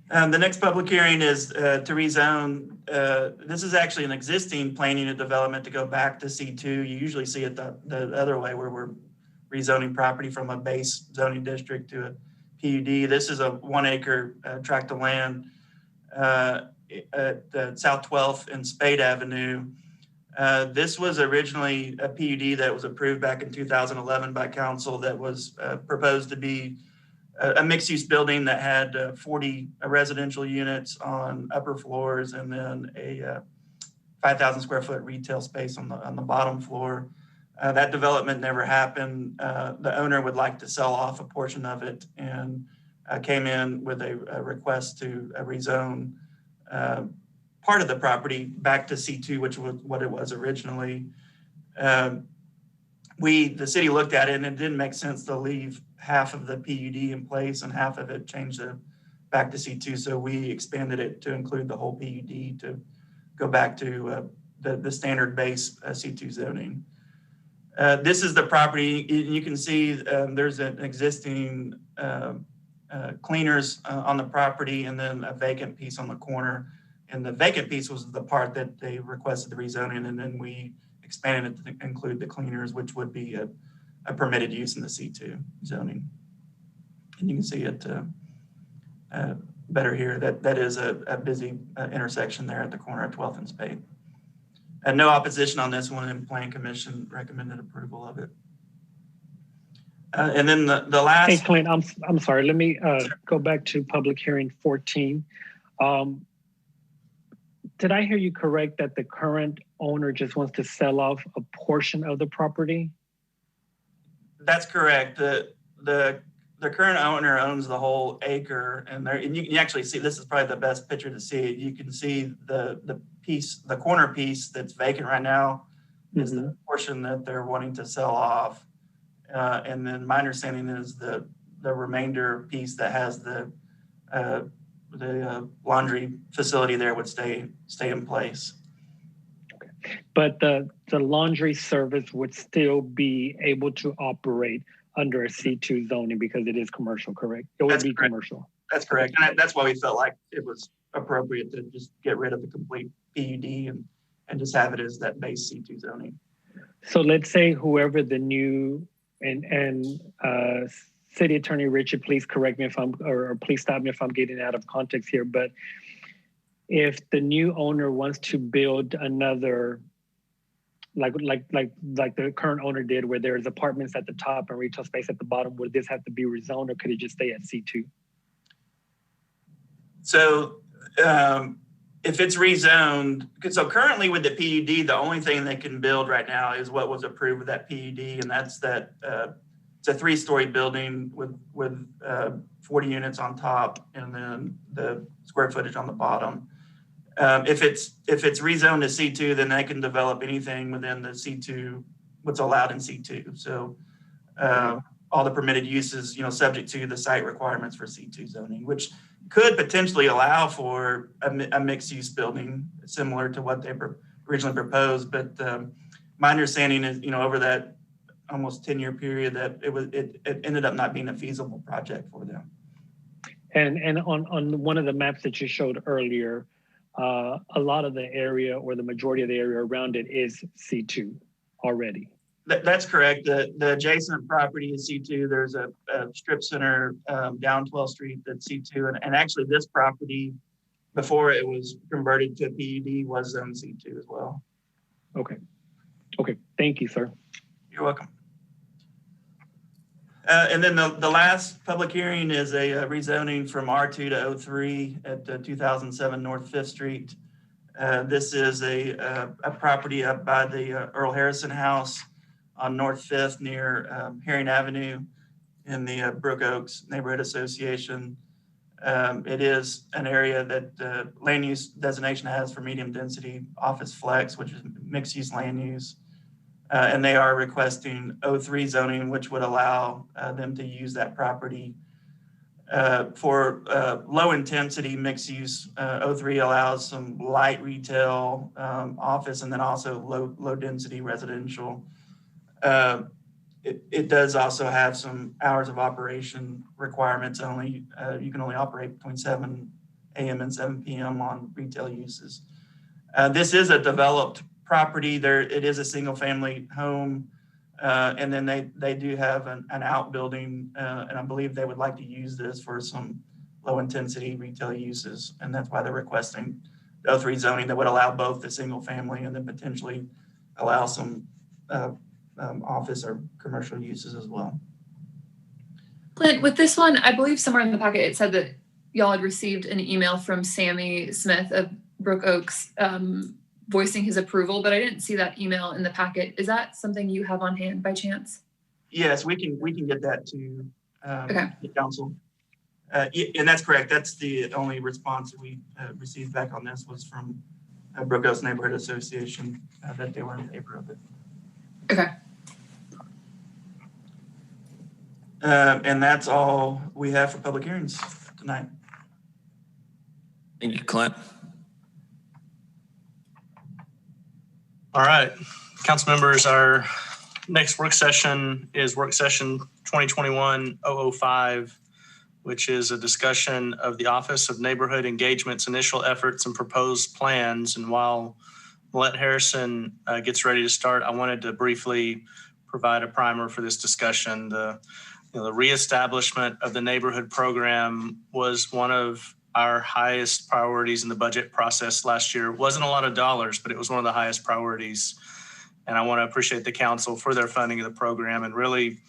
The next public hearing is to rezone. This is actually an existing plan unit development to go back to C2. You usually see it the other way, where we're rezoning property from a base zoning district to a PUD. This is a 1 acre tract of land at South 12th and Spade Avenue. This was originally a PUD that was approved back in 2011 by council that was proposed to be a mixed-use building that had 40 residential units on upper floors and then a 5,000 square foot retail space on the bottom floor. That development never happened. The owner would like to sell off a portion of it and came in with a request to rezone part of the property back to C2, which was what it was originally. The city looked at it and it didn't make sense to leave half of the PUD in place and half of it changed back to C2. So we expanded it to include the whole PUD to go back to the standard base C2 zoning. This is the property. You can see there's an existing cleaners on the property and then a vacant piece on the corner. And the vacant piece was the part that they requested the rezoning, and then we expanded it to include the cleaners, which would be a permitted use in the C2 zoning. And you can see it better here. That is a busy intersection there at the corner of 12th and Spade. And no opposition on this one, and Plan Commission recommended approval of it. And then the last. Hey, Clint, I'm sorry. Let me go back to public hearing 14. Did I hear you correct that the current owner just wants to sell off a portion of the property? That's correct. The current owner owns the whole acre, and you can actually see, this is probably the best picture to see. You can see the piece, the corner piece that's vacant right now is the portion that they're wanting to sell off. And then my understanding is the remainder piece that has the laundry facility there would stay in place. Okay. But the laundry service would still be able to operate under a C2 zoning because it is commercial, correct? It would be correct. Commercial. That's correct. And that's why we felt like it was appropriate to just get rid of the complete PUD and just have it as that base C2 zoning. So let's say whoever the new and City Attorney Richard, please correct me if or please stop me if I'm getting out of context here. But if the new owner wants to build another, like the current owner did, where there's apartments at the top and retail space at the bottom, would this have to be rezoned, or could it just stay at C2? So if it's rezoned, so currently with the PUD, the only thing they can build right now is what was approved with that PUD, and that's that it's a 3-story building with 40 units on top, and then the square footage on the bottom. If it's rezoned to C2, then they can develop anything within the C2, what's allowed in C2. So all the permitted uses, subject to the site requirements for C2 zoning, which could potentially allow for a mixed use building similar to what they originally proposed. But my understanding is, over that almost 10-year period, that it ended up not being a feasible project for them. And on one of the maps that you showed earlier, a lot of the area, or the majority of the area around it, is C2 already. That's correct. The adjacent property is C2. There's a strip center down 12th Street that's C2. And actually this property, before it was converted to a PUD, was zoned C2 as well. Okay. Thank you, sir. You're welcome. And then the last public hearing is a rezoning from R2 to O3 at 2007 North 5th Street. This is a property up by the Earl Harrison House on North 5th near Herring Avenue in the Brook Oaks Neighborhood Association. It is an area that land use designation has for medium density office flex, which is mixed use land use. And they are requesting O3 zoning, which would allow them to use that property for low intensity mixed use. O3 allows some light retail office and then also low density residential. It does also have some hours of operation requirements. Only you can only operate between 7 a.m. and 7 p.m. on retail uses. This is a developed property. It is a single family home. And then they do have an outbuilding, and I believe they would like to use this for some low intensity retail uses. And that's why they're requesting the O3 zoning that would allow both the single family and then potentially allow some office or commercial uses as well. Clint, with this one, I believe somewhere in the packet it said that y'all had received an email from Sammy Smith of Brook Oaks voicing his approval, but I didn't see that email in the packet. Is that something you have on hand by chance? Yes, we can get that to Okay. the council. And that's correct. That's the only response that we received back on this was from Brook Oaks Neighborhood Association that they were in favor of it. Okay. And that's all we have for public hearings tonight. Thank you, Clint. All right, council members, our next work session is work session 2021-005, which is a discussion of the Office of Neighborhood Engagement's initial efforts and proposed plans. And while Millette Harrison gets ready to start, I wanted to briefly provide a primer for this discussion. The reestablishment of the neighborhood program was one of our highest priorities in the budget process last year. It wasn't a lot of dollars, but it was one of the highest priorities. And I want to appreciate the council for their funding of the program and really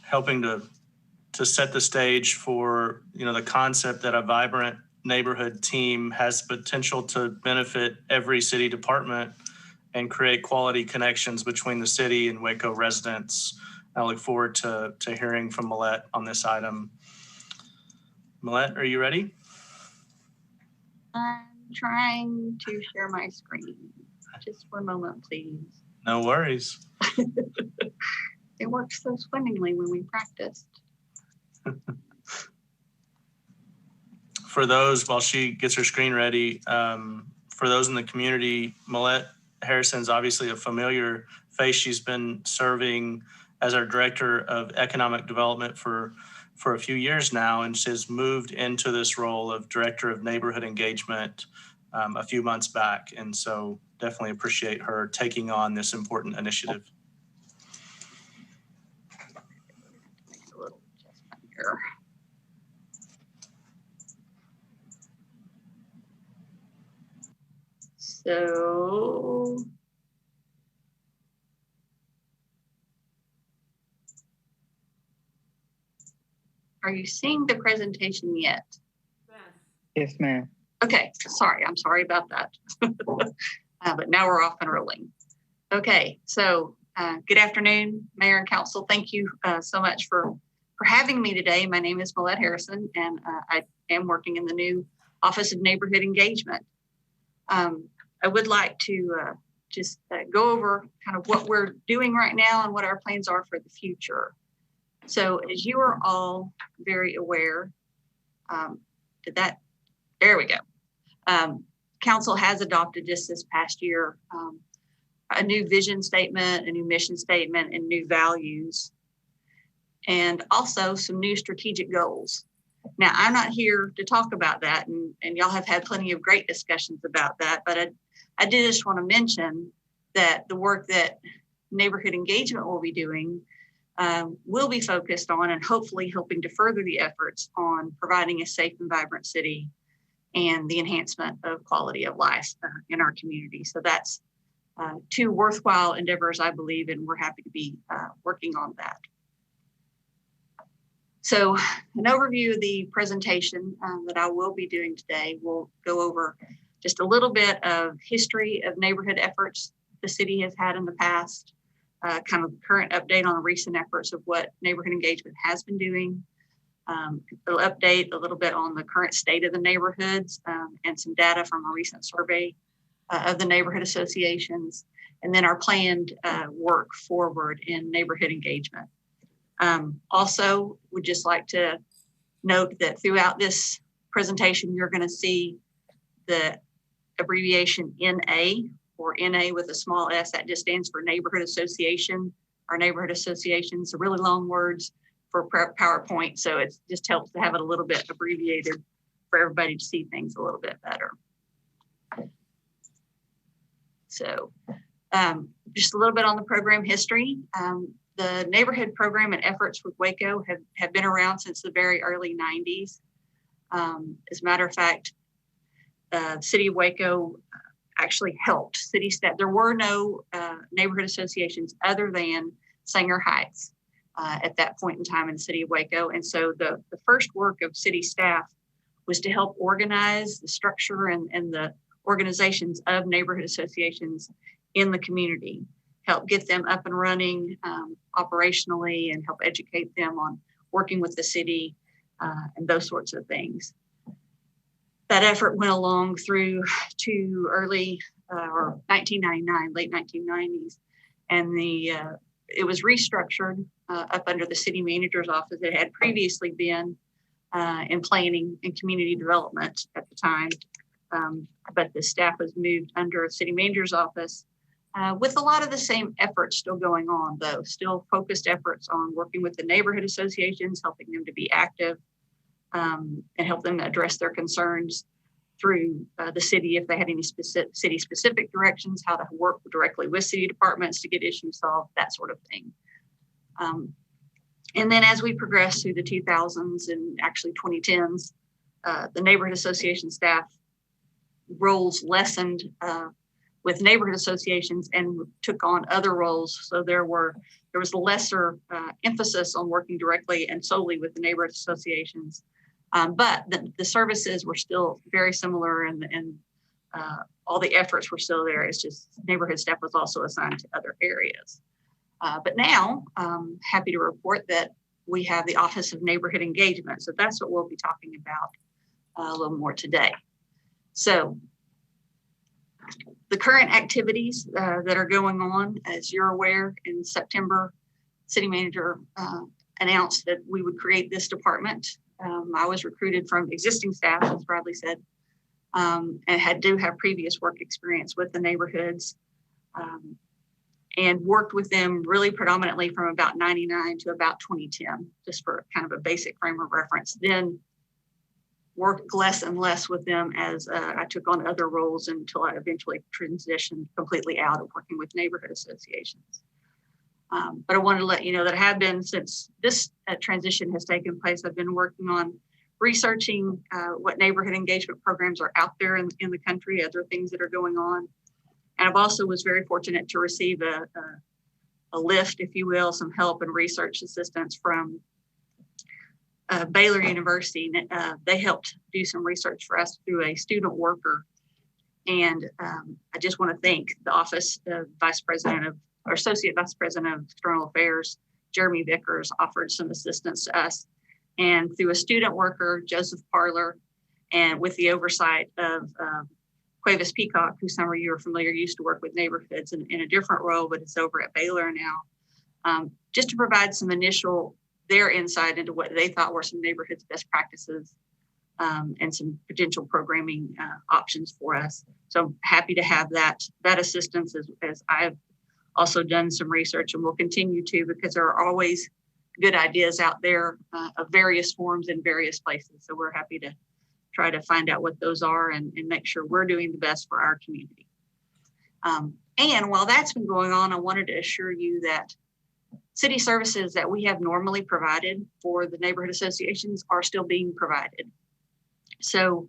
helping to set the stage for, the concept that a vibrant neighborhood team has potential to benefit every city department and create quality connections between the city and Waco residents. I look forward to hearing from Millette on this item. Millette, are you ready? I'm trying to share my screen. Just one moment, please. No worries. It worked so swimmingly when we practiced. For those, while she gets her screen ready, for those in the community, Millette Harrison is obviously a familiar face. She's been serving as our Director of Economic Development for a few years now, and she's moved into this role of Director of Neighborhood Engagement a few months back. And so definitely appreciate her taking on this important initiative. A little adjustment here. So are you seeing the presentation yet? Yes, ma'am. Okay, sorry. I'm sorry about that. But now we're off and rolling. Okay, so good afternoon, Mayor and Council. Thank you so much for having me today. My name is Millette Harrison, and I am working in the new Office of Neighborhood Engagement. I would like to just go over kind of what we're doing right now and what our plans are for the future. So as you are all very aware, there we go. Council has adopted just this past year a new vision statement, a new mission statement, and new values, and also some new strategic goals. Now, I'm not here to talk about that, and y'all have had plenty of great discussions about that, but I did just want to mention that the work that neighborhood engagement will be doing will be focused on and hopefully helping to further the efforts on providing a safe and vibrant city and the enhancement of quality of life in our community. So that's two worthwhile endeavors, I believe, and we're happy to be working on that. So an overview of the presentation that I will be doing today will go over just a little bit of history of neighborhood efforts the city has had in the past, kind of current update on the recent efforts of what neighborhood engagement has been doing. It'll update a little bit on the current state of the neighborhoods and some data from a recent survey of the neighborhood associations, and then our planned work forward in neighborhood engagement. Also, would just like to note that throughout this presentation, you're going to see the abbreviation NA, or NA with a small s. That just stands for neighborhood association. Our neighborhood associations are really long words for PowerPoint, so it just helps to have it a little bit abbreviated for everybody to see things a little bit better. So just a little bit on the program history. The neighborhood program and efforts with Waco have been around since the very early 90s. As a matter of fact, the city of Waco actually helped city staff. There were no neighborhood associations other than Sanger Heights at that point in time in the city of Waco. And so the first work of city staff was to help organize the structure and the organizations of neighborhood associations in the community, help get them up and running operationally, and help educate them on working with the city and those sorts of things. That effort went along through to early or 1999, late 1990s, and it was restructured up under the city manager's office. It had previously been in planning and community development at the time, but the staff was moved under a city manager's office with a lot of the same efforts still going on, though, still focused efforts on working with the neighborhood associations, helping them to be active, and help them address their concerns through the city if they had any city-specific directions, how to work directly with city departments to get issues solved, that sort of thing. And then as we progressed through the 2000s and actually 2010s, the neighborhood association staff roles lessened with neighborhood associations and took on other roles. So there was lesser emphasis on working directly and solely with the neighborhood associations. But the services were still very similar, and all the efforts were still there. It's just neighborhood staff was also assigned to other areas. But now, I'm happy to report that we have the Office of Neighborhood Engagement. So that's what we'll be talking about a little more today. So the current activities that are going on, as you're aware, in September, city manager announced that we would create this department. I was recruited from existing staff, as Bradley said, and do have previous work experience with the neighborhoods, and worked with them really predominantly from about 99 to about 2010, just for kind of a basic frame of reference. Then worked less and less with them as I took on other roles until I eventually transitioned completely out of working with neighborhood associations. But I wanted to let you know that I have been, since this transition has taken place, I've been working on researching what neighborhood engagement programs are out there in the country, other things that are going on. And I've also was very fortunate to receive a lift, if you will, some help and research assistance from Baylor University. They helped do some research for us through a student worker. And I just want to thank the Office of Vice President of, or Associate Vice President of External Affairs, Jeremy Vickers, offered some assistance to us. And through a student worker, Joseph Parler, and with the oversight of Cuevas Peacock, who some of you are familiar, used to work with neighborhoods in a different role, but it's over at Baylor now, just to provide some initial, their insight into what they thought were some neighborhoods best practices and some potential programming options for us. So I'm happy to have that assistance as I've also done some research and will continue to, because there are always good ideas out there of various forms in various places. So we're happy to try to find out what those are and make sure we're doing the best for our community. And while that's been going on, I wanted to assure you that city services that we have normally provided for the neighborhood associations are still being provided. So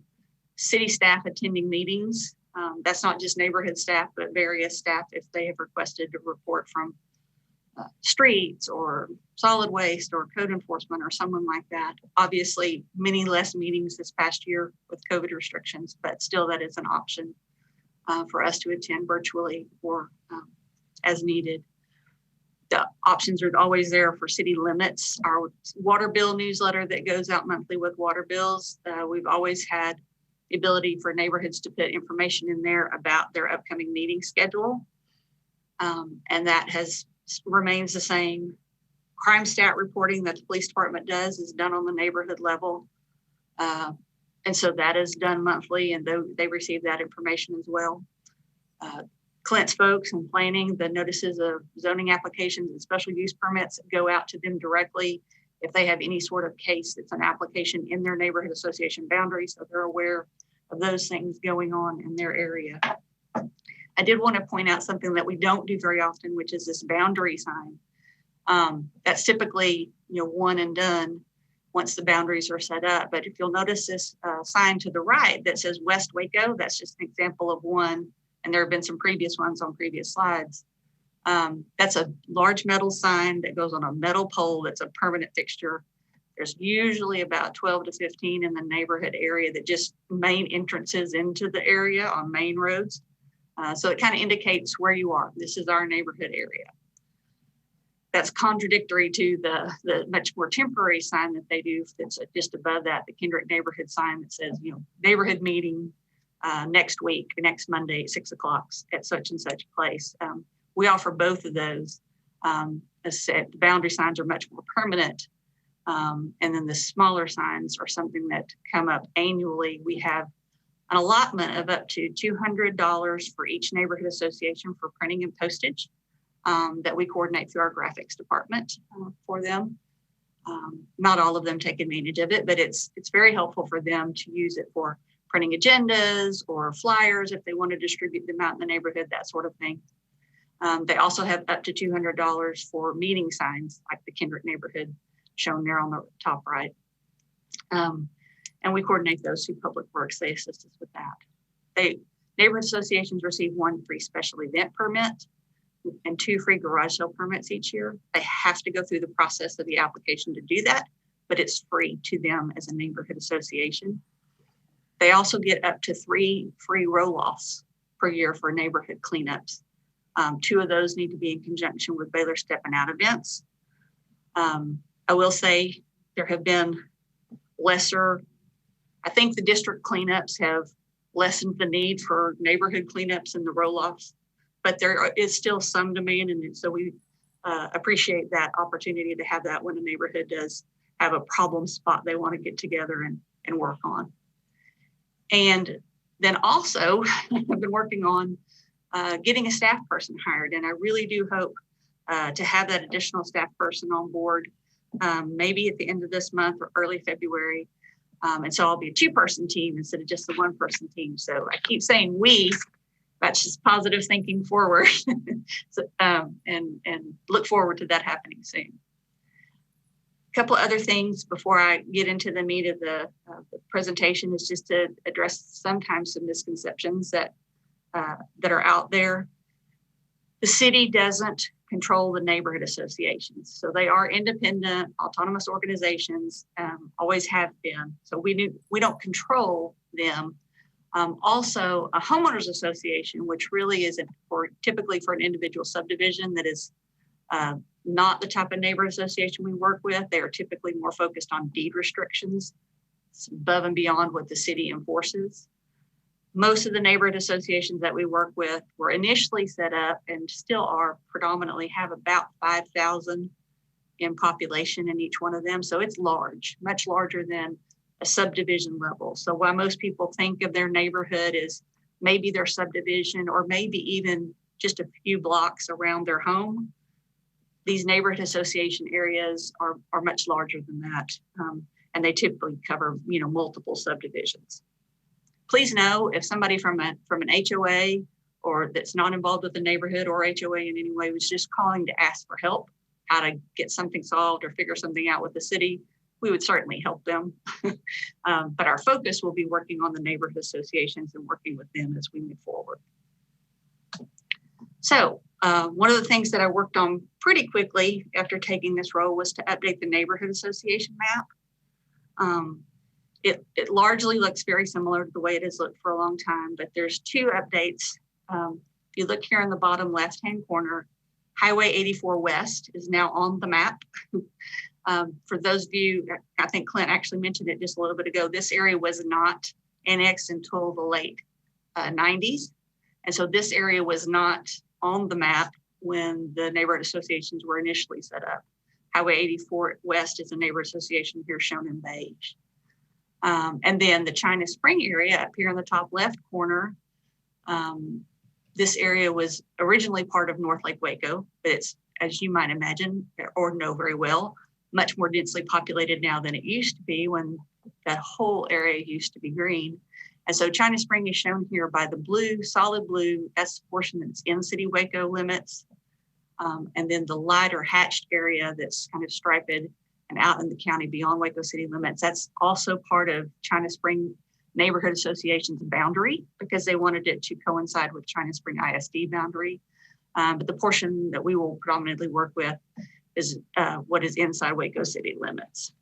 city staff attending meetings, that's not just neighborhood staff, but various staff if they have requested a report from streets or solid waste or code enforcement or someone like that. Obviously, many less meetings this past year with COVID restrictions, but still that is an option for us to attend virtually or as needed. The options are always there for city limits. Our water bill newsletter that goes out monthly with water bills, we've always had the ability for neighborhoods to put information in there about their upcoming meeting schedule. And that remains the same. Crime stat reporting that the police department does is done on the neighborhood level. And so that is done monthly, and they receive that information as well. Clint's folks and planning, the notices of zoning applications and special use permits go out to them directly if they have any sort of case that's an application in their neighborhood association boundary, so they're aware of those things going on in their area. I did want to point out something that we don't do very often, which is this boundary sign. That's typically, one and done once the boundaries are set up. But if you'll notice this sign to the right that says West Waco, that's just an example of one. And there have been some previous ones on previous slides. That's a large metal sign that goes on a metal pole that's a permanent fixture. There's usually about 12 to 15 in the neighborhood area that just main entrances into the area on main roads. So it kind of indicates where you are. This is our neighborhood area. That's contradictory to the much more temporary sign that they do that's just above that, the Kendrick neighborhood sign that says, neighborhood meeting next week, next Monday, 6 o'clock at such and such place. We offer both of those. As I said, the boundary signs are much more permanent. And then the smaller signs are something that come up annually. We have an allotment of up to $200 for each neighborhood association for printing and postage that we coordinate through our graphics department for them. Not all of them take advantage of it, but it's very helpful for them to use it for printing agendas or flyers if they want to distribute them out in the neighborhood, that sort of thing. They also have up to $200 for meeting signs like the Kendrick neighborhood shown there on the top right. And we coordinate those through Public Works. They assist us with that. Neighborhood associations receive 1 free special event permit and 2 free garage sale permits each year. They have to go through the process of the application to do that, but it's free to them as a neighborhood association. They also get up to 3 free roll-offs per year for neighborhood cleanups. 2 of those need to be in conjunction with Baylor Stepping Out events. I will say there have been lesser, I think the district cleanups have lessened the need for neighborhood cleanups and the roll-offs, but there is still some demand, and so we appreciate that opportunity to have that when a neighborhood does have a problem spot they want to get together and work on. And then also, I've been working on getting a staff person hired, and I really do hope to have that additional staff person on board, maybe at the end of this month or early February. And so I'll be a 2-person team instead of just the 1-person team. So I keep saying we, that's just positive thinking forward. So, and look forward to that happening soon. A couple of other things before I get into the meat of the presentation is just to address sometimes some misconceptions that are out there. The city doesn't control the neighborhood associations. So they are independent, autonomous organizations, always have been. So we don't control them. Also, a homeowners association, which really isn't typically for an individual subdivision that is not the type of neighborhood association we work with. They are typically more focused on deed restrictions. It's above and beyond what the city enforces. Most of the neighborhood associations that we work with were initially set up and still are predominantly have about 5,000 in population in each one of them. So it's large, much larger than a subdivision level. So while most people think of their neighborhood as maybe their subdivision or maybe even just a few blocks around their home, these neighborhood association areas are much larger than that. And they typically cover, multiple subdivisions. Please know if somebody from an HOA or that's not involved with the neighborhood or HOA in any way was just calling to ask for help, how to get something solved or figure something out with the city, we would certainly help them. But our focus will be working on the neighborhood associations and working with them as we move forward. So one of the things that I worked on pretty quickly after taking this role was to update the neighborhood association map. It largely looks very similar to the way it has looked for a long time, but there's two updates. If you look here in the bottom left-hand corner, Highway 84 West is now on the map. For those of you, I think Clint actually mentioned it just a little bit ago, this area was not annexed until the late 90s. And so this area was not on the map when the neighborhood associations were initially set up. Highway 84 West is a neighborhood association here shown in beige. And then the China Spring area up here in the top left corner, this area was originally part of North Lake Waco, but it's, as you might imagine or know very well, much more densely populated now than it used to be when that whole area used to be green. And so China Spring is shown here by the blue, solid blue. That's the portion that's in city Waco limits. And then the lighter hatched area that's kind of striped and out in the county beyond Waco city limits, that's also part of China Spring Neighborhood Association's boundary because they wanted it to coincide with China Spring ISD boundary. But the portion that we will predominantly work with is what is inside Waco city limits.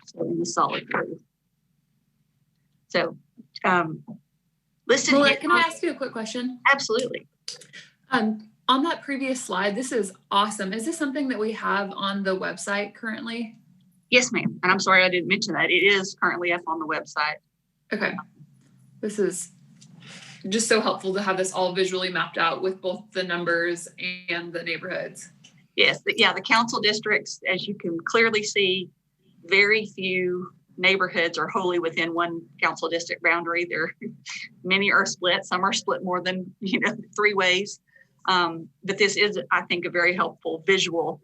So in the solid blue. So listed Well, here, can I ask you a quick question? Absolutely. On that previous slide, this is awesome. Is this something that we have on the website currently? Yes, ma'am. And I'm sorry I didn't mention that. It is currently up on the website. Okay. This is just so helpful to have this all visually mapped out with both the numbers and the neighborhoods. Yes, the council districts, as you can clearly see, very few neighborhoods are wholly within one council district boundary. Many are split. Some are split more than 3 ways. But this is, I think, a very helpful visual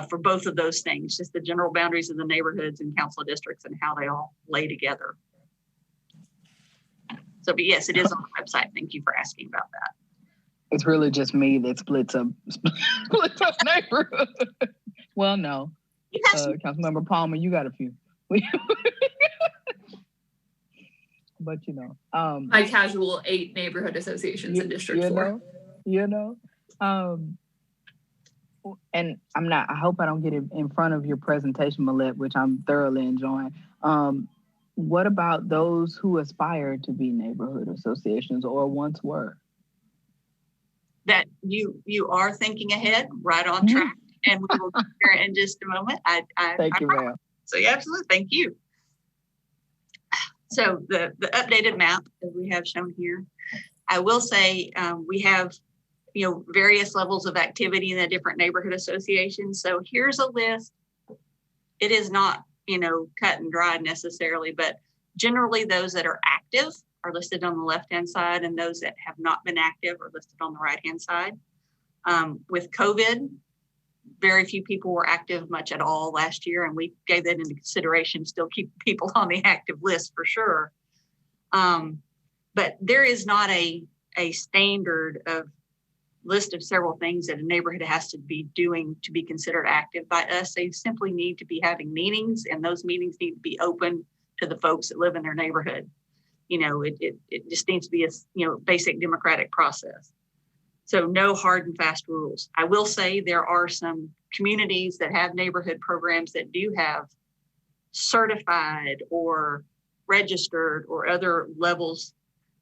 for both of those things, just the general boundaries of the neighborhoods and council districts and how they all lay together. So, but yes, it is on the website. Thank you for asking about that. It's really just me that splits up neighborhood. Well, no. Councilmember Palmer, you got a few. But my casual 8 neighborhood associations in District 4. And I hope I don't get it in front of your presentation, Millette, which I'm thoroughly enjoying. What about those who aspire to be neighborhood associations or once were? That you are thinking ahead, right on track, and we will get there in just a moment. Thank you, ma'am. So yeah, absolutely, thank you. So the updated map that we have shown here, I will say we have various levels of activity in the different neighborhood associations. So here's a list. It is not cut and dried necessarily, but generally those that are active are listed on the left-hand side, and those that have not been active are listed on the right-hand side. With COVID, very few people were active much at all last year, and we gave that into consideration, still keep people on the active list for sure. But there is not a standard of list of several things that a neighborhood has to be doing to be considered active by us. They simply need to be having meetings, and those meetings need to be open to the folks that live in their neighborhood. It just needs to be a basic democratic process. So no hard and fast rules. I will say there are some communities that have neighborhood programs that do have certified or registered or other levels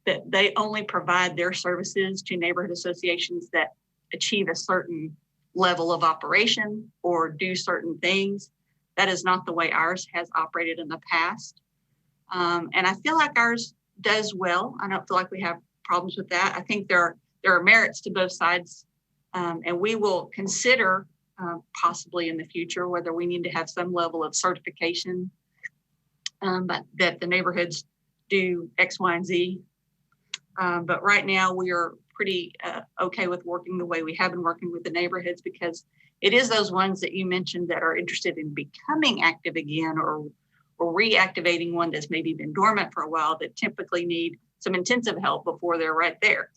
that they only provide their services to neighborhood associations that achieve a certain level of operation or do certain things. That is not the way ours has operated in the past. And I feel like ours does well. I don't feel like we have problems with that. I think there are merits to both sides, and we will consider possibly in the future whether we need to have some level of certification, but that the neighborhoods do X, Y, and Z. But right now we are pretty okay with working the way we have been working with the neighborhoods, because it is those ones that you mentioned that are interested in becoming active again or reactivating one that's maybe been dormant for a while that typically need some intensive help before they're right there.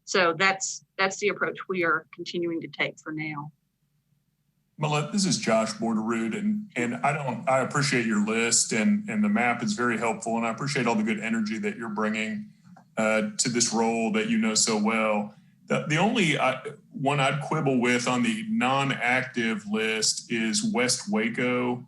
So that's the approach we are continuing to take for now. Millette, this is Josh Borderood, and I appreciate your list and the map is very helpful, and I appreciate all the good energy that you're bringing to this role that you know so well. The only one I'd quibble with on the non-active list is West Waco.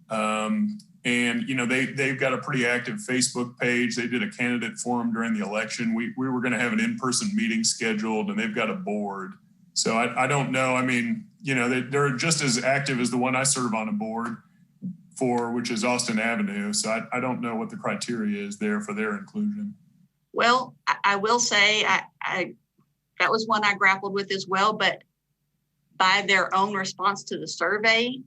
And, you know, they've got a pretty active Facebook page. They did a candidate forum during the election. We were going to have an in-person meeting scheduled, and they've got a board. So I don't know. I mean, you know, they're just as active as the one I serve on a board for, which is Austin Avenue. So I don't know what the criteria is there for their inclusion. Well, I will say that was one I grappled with as well, but by their own response to the survey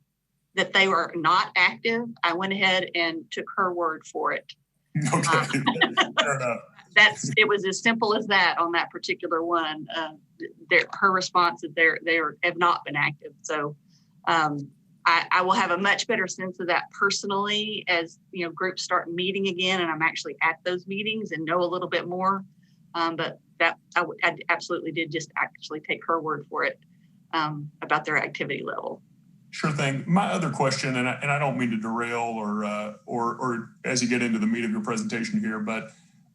that they were not active, I went ahead and took her word for it. Okay, fair enough. It was as simple as that on that particular one. Her response is they have not been active. So I will have a much better sense of that personally as, you know, groups start meeting again and I'm actually at those meetings and know a little bit more. But that I absolutely did just actually take her word for it about their activity level. Sure thing. My other question, and I don't mean to derail or as you get into the meat of your presentation here, but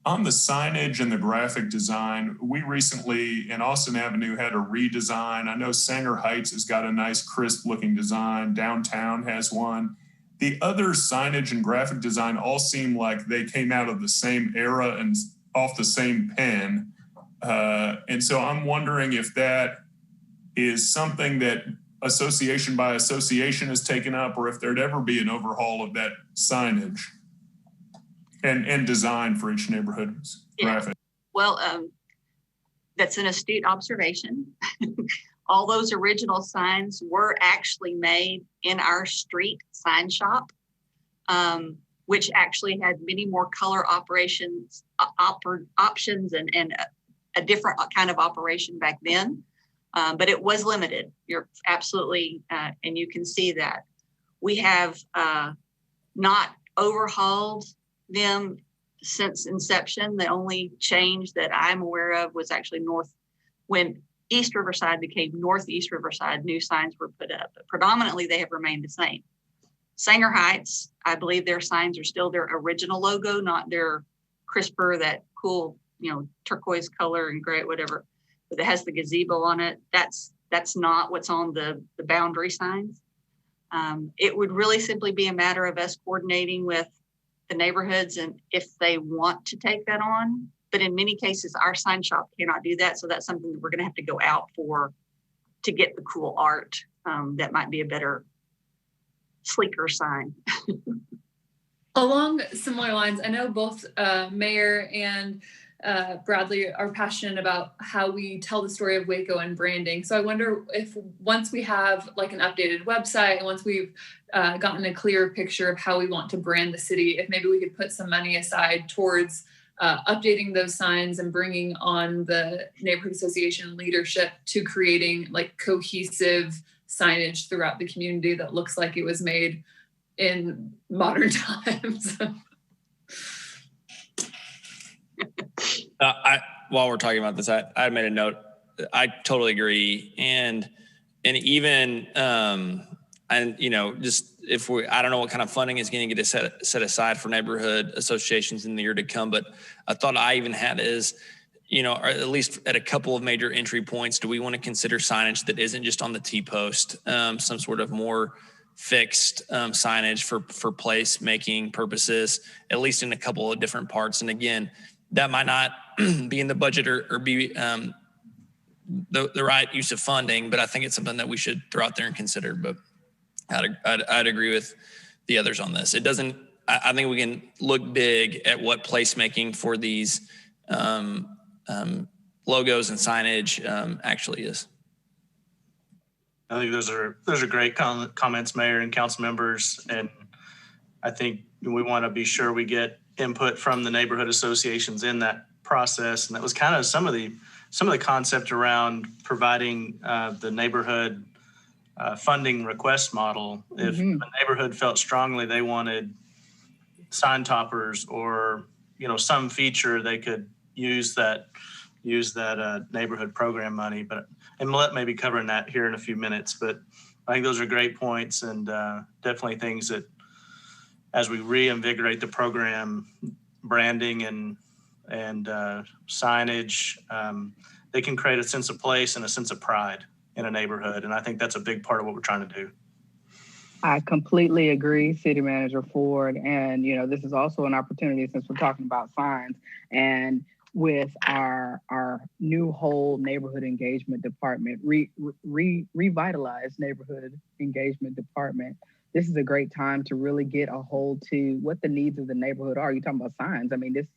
on the signage and the graphic design, we recently in Austin Avenue had a redesign. I know Sanger Heights has got a nice crisp looking design. Downtown has one. The other signage and graphic design all seem like they came out of the same era and off the same pen. And so I'm wondering if that is something that association by association has taken up, or if there'd ever be an overhaul of that signage and design for each neighborhood's graphic. Well, that's an astute observation. All those original signs were actually made in our street sign shop, which actually had many more color options and a different kind of operation back then. But it was limited. You're absolutely, and you can see that. We have not overhauled them since inception. The only change that I'm aware of was actually when East Riverside became Northeast Riverside, new signs were put up. But predominantly, they have remained the same. Sanger Heights, I believe their signs are still their original logo, not their crisper, that cool, you know, turquoise color and gray, whatever. But it has the gazebo on it. That's not what's on the boundary signs. It would really simply be a matter of us coordinating with the neighborhoods and if they want to take that on. But in many cases, our sign shop cannot do that. So that's something that we're going to have to go out for to get the cool art. That might be a better, sleeker sign. Along similar lines, I know both Mayor and Bradley are passionate about how we tell the story of Waco and branding. So I wonder if once we have like an updated website and once we've gotten a clearer picture of how we want to brand the city, if maybe we could put some money aside towards updating those signs and bringing on the neighborhood association leadership to creating like cohesive signage throughout the community that looks like it was made in modern times. While we're talking about this, I made a note. I totally agree, and even and you know, just if I don't know what kind of funding is going to get set aside for neighborhood associations in the year to come, but a thought I even had is, you know, or at least at a couple of major entry points, do we want to consider signage that isn't just on the T-post, some sort of more fixed signage for place making purposes, at least in a couple of different parts. And again, that might not be in the budget or be the right use of funding, but I think it's something that we should throw out there and consider. But I'd agree with the others on this. It doesn't, I think we can look big at what placemaking for these logos and signage actually is. I think those are great comments, Mayor and council members. And I think we want to be sure we get input from the neighborhood associations in that process. And that was kind of some of the concept around providing the neighborhood funding request model. If a neighborhood felt strongly they wanted sign toppers or, you know, some feature, they could use that neighborhood program money. And Millette may be covering that here in a few minutes, but I think those are great points and definitely things that as we reinvigorate the program, branding and signage, they can create a sense of place and a sense of pride in a neighborhood. And I think that's a big part of what we're trying to do. I completely agree, City Manager Ford. And, you know, this is also an opportunity, since we're talking about signs, and with our new whole neighborhood engagement department, revitalized neighborhood engagement department, this is a great time to really get a hold to what the needs of the neighborhood are. You're talking about signs. I mean, this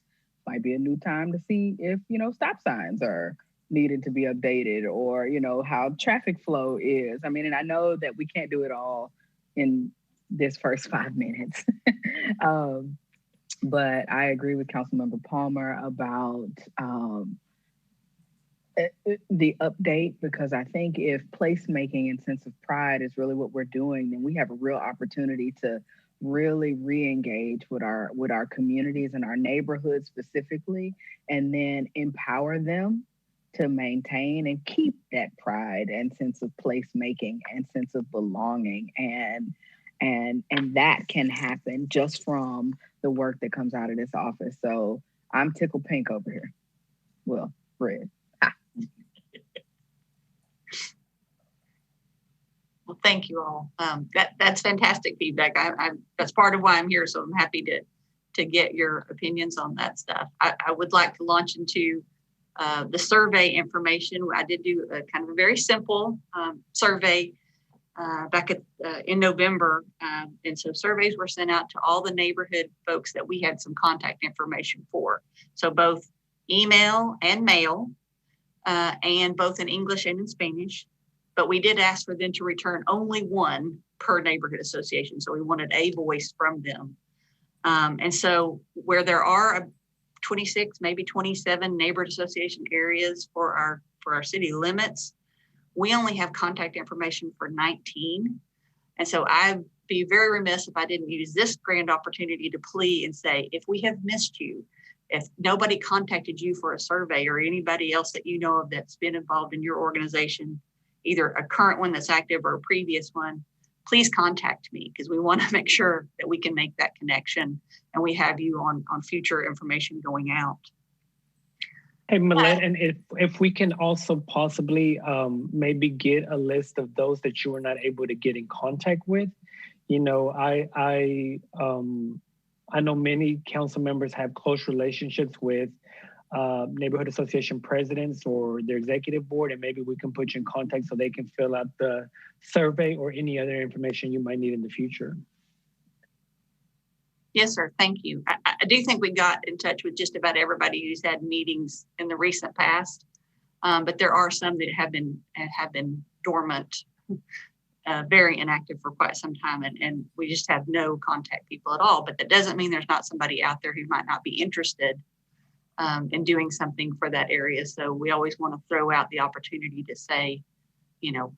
might be a new time to see if, you know, stop signs are needed to be updated, or, you know, how traffic flow is. I mean, and I know that we can't do it all in this first 5 minutes. But I agree with Councilmember Palmer about the update, because I think if placemaking and sense of pride is really what we're doing, then we have a real opportunity to really re-engage with our communities and our neighborhoods specifically, and then empower them to maintain and keep that pride and sense of placemaking and sense of belonging. And that can happen just from the work that comes out of this office. So I'm tickled pink over here. Well, red. Well, thank you all. That's fantastic feedback. That's part of why I'm here. So I'm happy to get your opinions on that stuff. I would like to launch into the survey information. I did do a kind of a very simple survey back in November. And so surveys were sent out to all the neighborhood folks that we had some contact information for. So both email and mail, and both in English and in Spanish. But we did ask for them to return only one per neighborhood association. So we wanted a voice from them. And so where there are 26, maybe 27 neighborhood association areas for our city limits, we only have contact information for 19. And so I'd be very remiss if I didn't use this grand opportunity to plea and say, if we have missed you, if nobody contacted you for a survey, or anybody else that you know of that's been involved in your organization, either a current one that's active or a previous one, please contact me, because we want to make sure that we can make that connection and we have you on future information going out. Hey, Millette, and if we can also possibly maybe get a list of those that you were not able to get in contact with. You know, I know many council members have close relationships with neighborhood association presidents or their executive board, and maybe we can put you in contact so they can fill out the survey or any other information you might need in the future. Yes, sir. Thank you. I do think we got in touch with just about everybody who's had meetings in the recent past, but there are some that have been dormant, very inactive for quite some time, and we just have no contact people at all. But that doesn't mean there's not somebody out there who might not be interested in doing something for that area. So we always want to throw out the opportunity to say, you know,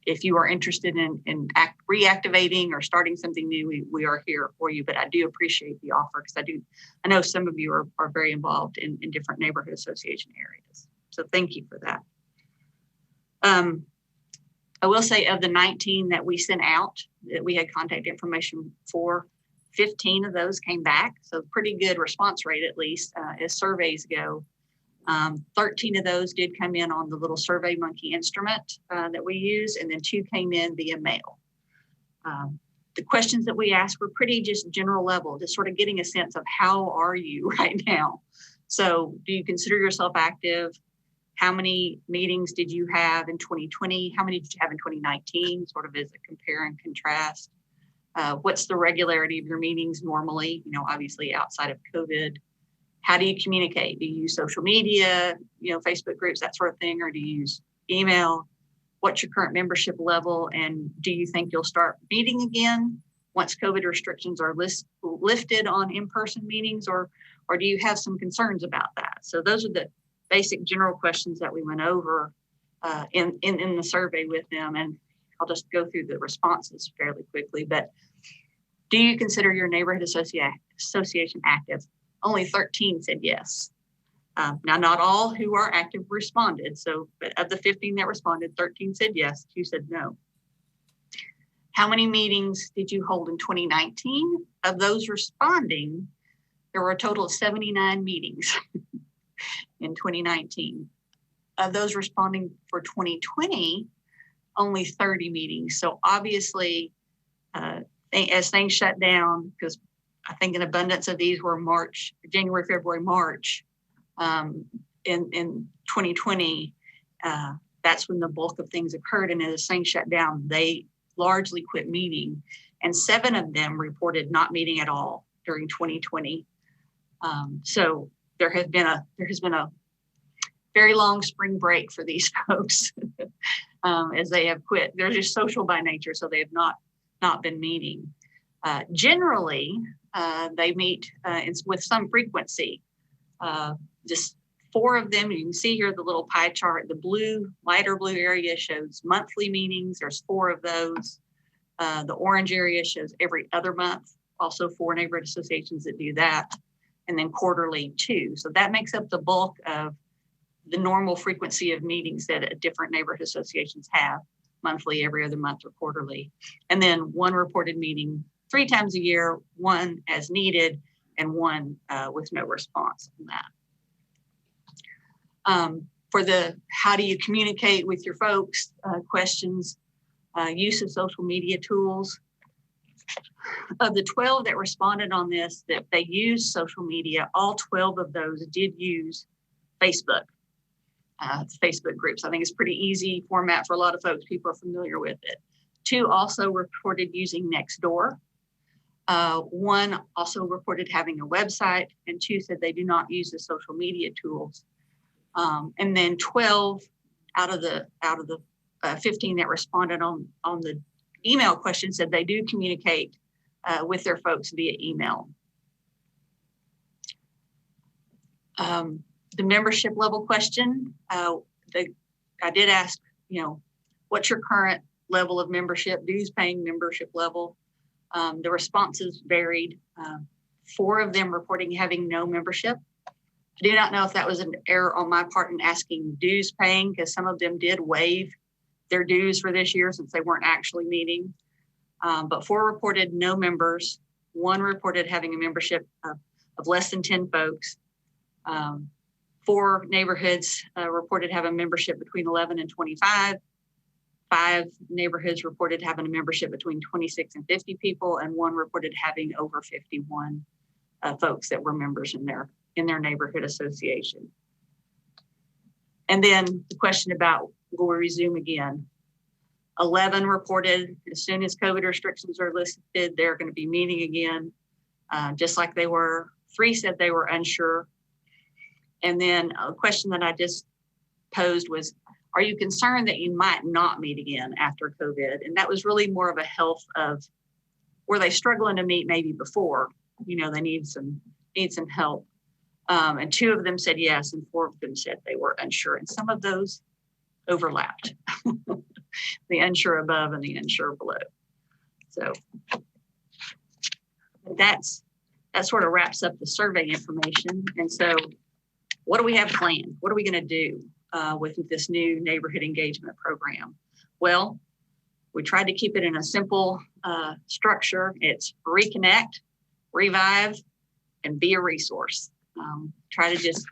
if you are interested in reactivating or starting something new, we are here for you. But I do appreciate the offer, because I know some of you are very involved in different neighborhood association areas. So thank you for that. I will say, of the 19 that we sent out that we had contact information for, 15 of those came back. So pretty good response rate, at least as surveys go. 13 of those did come in on the little Survey Monkey instrument that we use, and then 2 came in via mail. The questions that we asked were pretty just general level, just sort of getting a sense of how are you right now. So do you consider yourself active? How many meetings did you have in 2020? How many did you have in 2019? Sort of as a compare and contrast. What's the regularity of your meetings normally? You know, obviously outside of COVID. How do you communicate? Do you use social media, you know, Facebook groups, that sort of thing, or do you use email? What's your current membership level? And do you think you'll start meeting again once COVID restrictions are lifted on in-person meetings, or do you have some concerns about that? So those are the basic general questions that we went over in the survey with them. And I'll just go through the responses fairly quickly. But do you consider your neighborhood association active? Only 13 said yes. Now, not all who are active responded. So, but of the 15 that responded, 13 said yes, 2 said no. How many meetings did you hold in 2019? Of those responding, there were a total of 79 meetings in 2019. of those responding for 2020, only 30 meetings. So obviously, as things shut down, because I think an abundance of these were January, February, March in 2020, that's when the bulk of things occurred. And as things shut down, they largely quit meeting. And 7 of them reported not meeting at all during 2020. So there has been a very long spring break for these folks as they have quit. They're just social by nature, so they have not been meeting. Generally, they meet with some frequency. Just 4 of them, you can see here the little pie chart. The lighter blue area shows monthly meetings. There's 4 of those. The orange area shows every other month. Also 4 neighborhood associations that do that. And then quarterly 2. So that makes up the bulk of the normal frequency of meetings that different neighborhood associations have, monthly, every other month, or quarterly. And then 1 reported meeting 3 times a year, 1 as needed, and 1 with no response on that. For the how do you communicate with your folks questions, use of social media tools. Of the 12 that responded on this, that they used social media, all 12 of those did use Facebook. Facebook groups. I think it's pretty easy format for a lot of folks. People are familiar with it. 2 also reported using Nextdoor. 1 also reported having a website, and 2 said they do not use the social media tools. And then 12 out of the 15 that responded on the email question said they do communicate with their folks via email. The membership level question, I did ask, what's your current level of membership, dues paying membership level? The responses varied. 4 of them reporting having no membership. I do not know if that was an error on my part in asking dues paying, because some of them did waive their dues for this year since they weren't actually meeting. But 4 reported no members. 1 reported having a membership of less than 10 folks. 4 neighborhoods reported having a membership between 11 and 25. 5 neighborhoods reported having a membership between 26 and 50 people, and 1 reported having over 51 folks that were members in their neighborhood association. And then the question about will we resume again? 11 reported as soon as COVID restrictions are lifted, they're going to be meeting again, just like they were. 3 said they were unsure. And then a question that I just posed was, are you concerned that you might not meet again after COVID? And that was really more of a health of, were they struggling to meet maybe before? They need some help. And 2 of them said yes, and 4 of them said they were unsure. And some of those overlapped, the unsure above and the unsure below. So that sort of wraps up the survey information. And so what do we have planned? What are we going to do with this new neighborhood engagement program? Well, we tried to keep it in a simple structure. It's reconnect, revive, and be a resource. Try to just,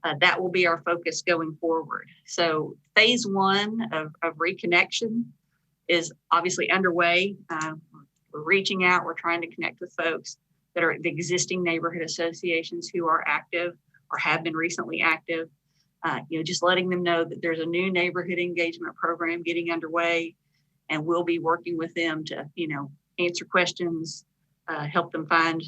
that will be our focus going forward. So phase 1 of reconnection is obviously underway. We're reaching out, we're trying to connect with folks that are the existing neighborhood associations who are active or have been recently active. Just letting them know that there's a new neighborhood engagement program getting underway, and we'll be working with them to, answer questions, help them find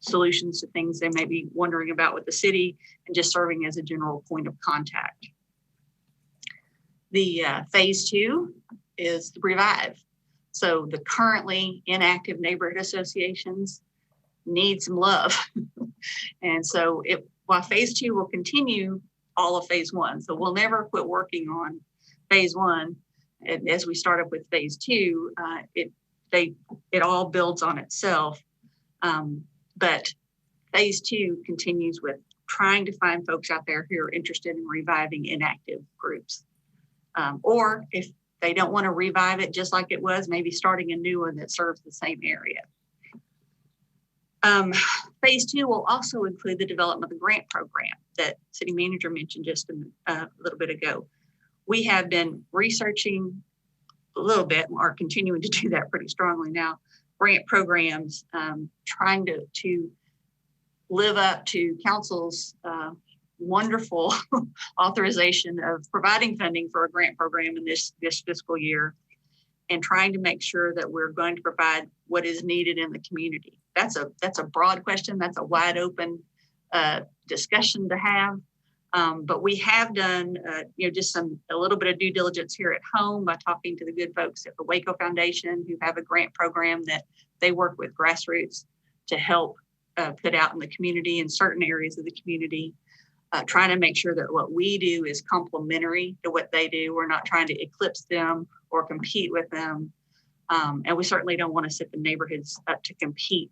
solutions to things they may be wondering about with the city, and just serving as a general point of contact. The phase 2 is the revive. So the currently inactive neighborhood associations need some love. And so while phase 2 will continue all of phase 1, so we'll never quit working on phase 1. And as we start up with phase 2, it all builds on itself. But phase 2 continues with trying to find folks out there who are interested in reviving inactive groups. Or if they don't want to revive it just like it was, maybe starting a new one that serves the same area. Phase 2 will also include the development of the grant program that City Manager mentioned just a little bit ago. We have been researching a little bit, and are continuing to do that pretty strongly now, grant programs, trying to live up to Council's wonderful authorization of providing funding for a grant program in this fiscal year, and trying to make sure that we're going to provide what is needed in the community. That's a broad question. That's a wide open discussion to have. But we have done, just a little bit of due diligence here at home by talking to the good folks at the Waco Foundation, who have a grant program that they work with grassroots to help put out in the community, in certain areas of the community, trying to make sure that what we do is complementary to what they do. We're not trying to eclipse them or compete with them. And we certainly don't want to set the neighborhoods up to compete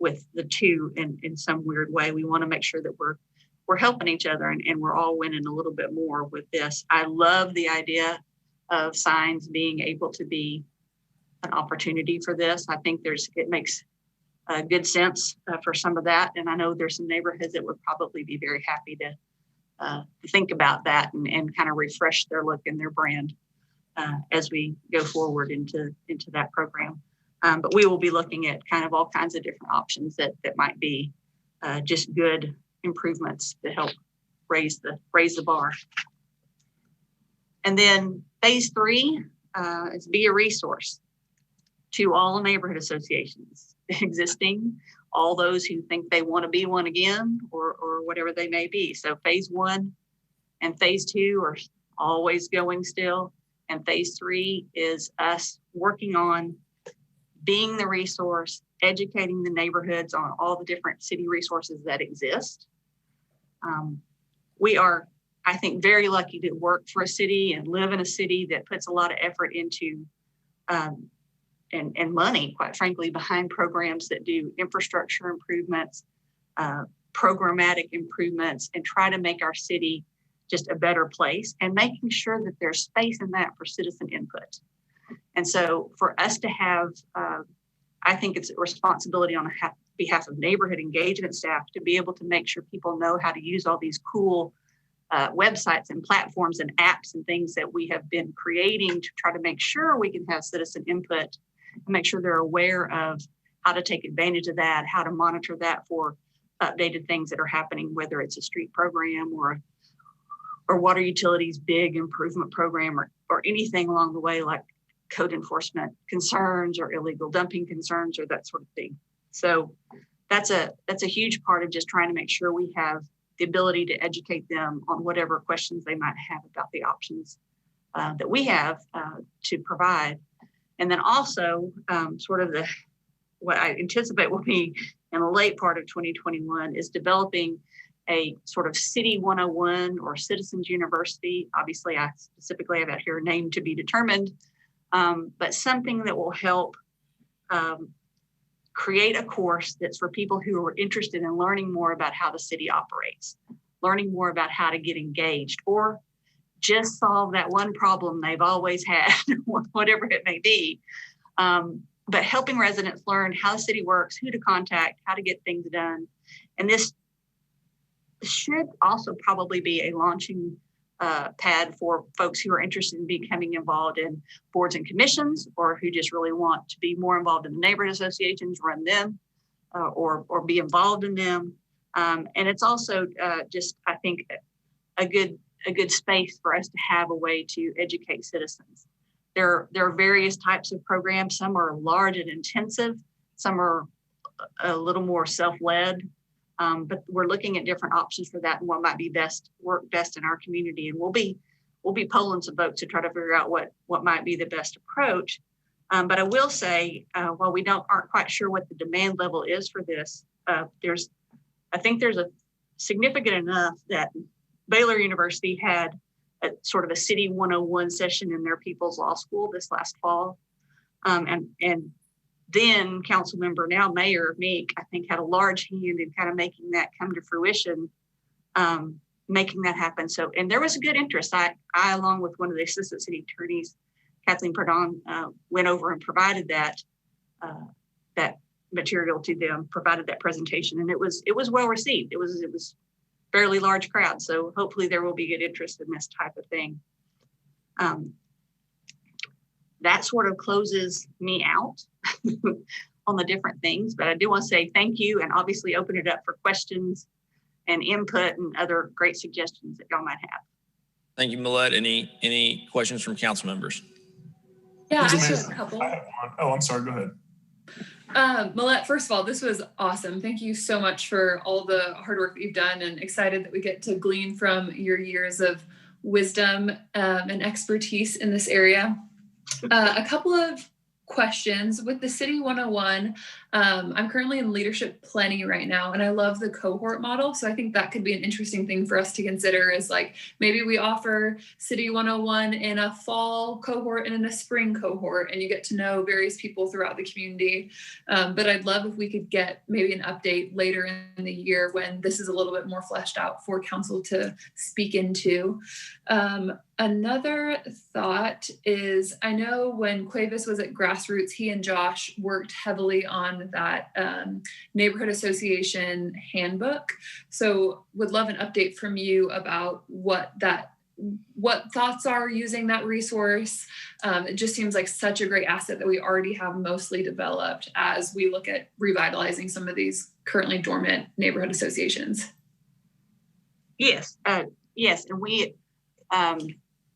with the two in some weird way. We want to make sure that we're helping each other, and we're all winning a little bit more with this. I love the idea of signs being able to be an opportunity for this. I think it makes good sense for some of that. And I know there's some neighborhoods that would probably be very happy to think about that and kind of refresh their look and their brand as we go forward into that program. But we will be looking at kind of all kinds of different options that might be just good improvements to help raise the bar. And then phase 3 is be a resource to all neighborhood associations, existing, all those who think they want to be one again, or whatever they may be. So phase 1 and phase 2 are always going still. And phase 3 is us working on being the resource, educating the neighborhoods on all the different city resources that exist. We are, I think, very lucky to work for a city and live in a city that puts a lot of effort into and money, quite frankly, behind programs that do infrastructure improvements, programmatic improvements, and try to make our city just a better place, and making sure that there's space in that for citizen input. And so for us to have, I think it's a responsibility on behalf of neighborhood engagement staff to be able to make sure people know how to use all these cool websites and platforms and apps and things that we have been creating to try to make sure we can have citizen input and make sure they're aware of how to take advantage of that, how to monitor that for updated things that are happening, whether it's a street program or water utilities big improvement program or anything along the way, like code enforcement concerns or illegal dumping concerns or that sort of thing. So that's a huge part of just trying to make sure we have the ability to educate them on whatever questions they might have about the options that we have to provide. And then also sort of what I anticipate will be in the late part of 2021 is developing a sort of City 101 or Citizens University. Obviously, I specifically have out here named to be determined, but something that will help create a course that's for people who are interested in learning more about how the city operates, learning more about how to get engaged, or just solve that one problem they've always had, whatever it may be. But helping residents learn how the city works, who to contact, how to get things done. And this should also probably be a launching pad for folks who are interested in becoming involved in boards and commissions, or who just really want to be more involved in the neighborhood associations, run them, or be involved in them. And it's also just, I think, a good space for us to have a way to educate citizens. There are various types of programs. Some are large and intensive. Some are a little more self-led. But we're looking at different options for that and what might be work best in our community. And we'll be polling some votes to try to figure out what might be the best approach. But I will say, while we aren't quite sure what the demand level is for this, I think there's a significant enough that Baylor University had a sort of a City 101 session in their People's Law School this last fall. And then council member, now Mayor Meek, I think had a large hand in kind of making that come to fruition, making that happen. So, and there was a good interest. I along with one of the assistant city attorneys, Kathleen Perdon, went over and provided that material to them, provided that presentation, and it was well received. It was fairly large crowd, so hopefully there will be good interest in this type of thing. That sort of closes me out on the different things, but I do want to say thank you and obviously open it up for questions and input and other great suggestions that y'all might have. Thank you, Millette. Any questions from council members? Yeah, I Yes, have a couple. I have one. Oh, I'm sorry. Go ahead. Millette, first of all, this was awesome. Thank you so much for all the hard work that you've done, and excited that we get to glean from your years of wisdom and expertise in this area. A couple of questions with the City 101. I'm currently in leadership planning right now, and I love the cohort model. So I think that could be an interesting thing for us to consider, is like maybe we offer City 101 in a fall cohort and in a spring cohort, and you get to know various people throughout the community. But I'd love if we could get maybe an update later in the year when this is a little bit more fleshed out for council to speak into. Another thought is, I know when Cuevas was at Grassroots, he and Josh worked heavily on that neighborhood association handbook. So would love an update from you about what thoughts are using that resource. It just seems like such a great asset that we already have mostly developed as we look at revitalizing some of these currently dormant neighborhood associations. Yes, yes, and we,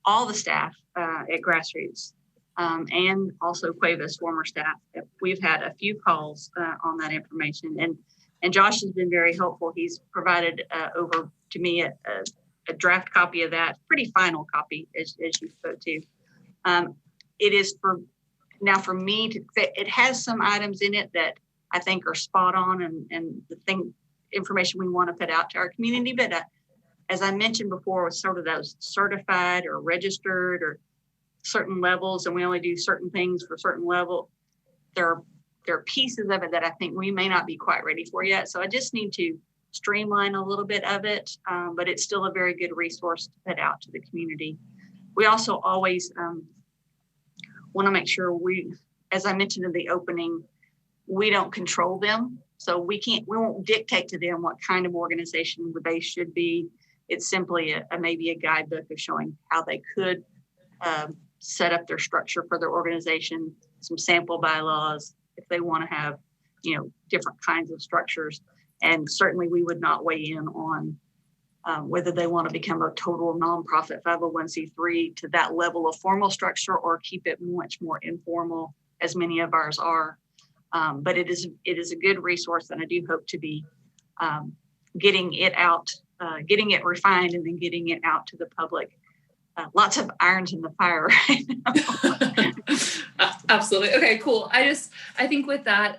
all the staff at Grassroots and also Cuevas former staff, we've had a few calls on that information, and Josh has been very helpful. He's provided over to me a draft copy of that, pretty final copy as you spoke to. It is for me to, it has some items in it that I think are spot on and the information we want to put out to our community, but as I mentioned before, with sort of those certified or registered or certain levels, and we only do certain things for certain level, there are pieces of it that I think we may not be quite ready for yet. So I just need to streamline a little bit of it, but it's still a very good resource to put out to the community. We also always want to make sure as I mentioned in the opening, we don't control them. So we won't dictate to them what kind of organization they should be. It's simply maybe a guidebook of showing how they could set up their structure for their organization, some sample bylaws if they want to have, different kinds of structures. And certainly we would not weigh in on whether they want to become a total nonprofit 501c3 to that level of formal structure or keep it much more informal, as many of ours are. But it is a good resource, and I do hope to be getting it out, getting it refined, and then getting it out to the public. Lots of irons in the fire right now. Absolutely. Okay, cool. I think with that,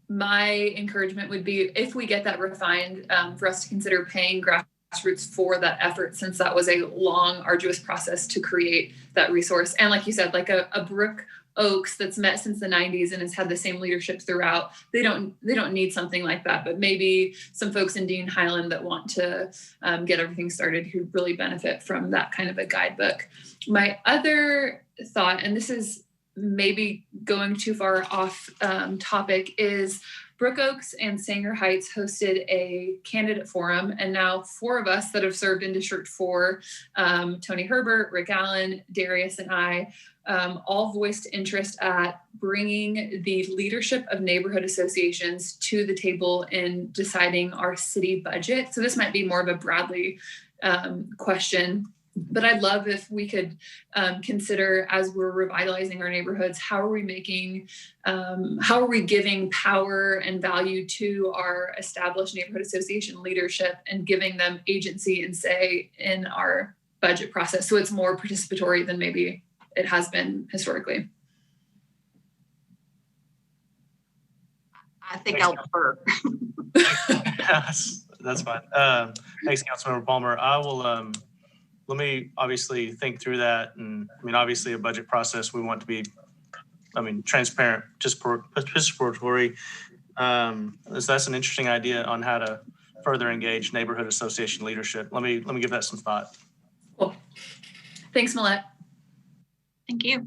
my encouragement would be if we get that refined, for us to consider paying Grassroots for that effort, since that was a long, arduous process to create that resource. And like you said, like a Brook Oaks that's met since the 90s and has had the same leadership throughout, they don't need something like that, but maybe some folks in Dean Highland that want to get everything started who really benefit from that kind of a guidebook. My other thought, and this is maybe going too far off topic, is Brook Oaks and Sanger Heights hosted a candidate forum, and now 4 of us that have served in District 4, Tony Herbert, Rick Allen, Darius, and I, all voiced interest at bringing the leadership of neighborhood associations to the table in deciding our city budget. So this might be more of a Bradley question, but I'd love if we could consider, as we're revitalizing our neighborhoods, how are we giving power and value to our established neighborhood association leadership and giving them agency and say in our budget process, so it's more participatory than maybe it has been historically. I think I'll defer. That's fine. Thanks, Councilmember Palmer. I will, let me obviously think through that. And obviously a budget process, we want to be, transparent, just participatory. So that's an interesting idea on how to further engage neighborhood association leadership. Let me give that some thought. Cool. Thanks, Millette. Thank you.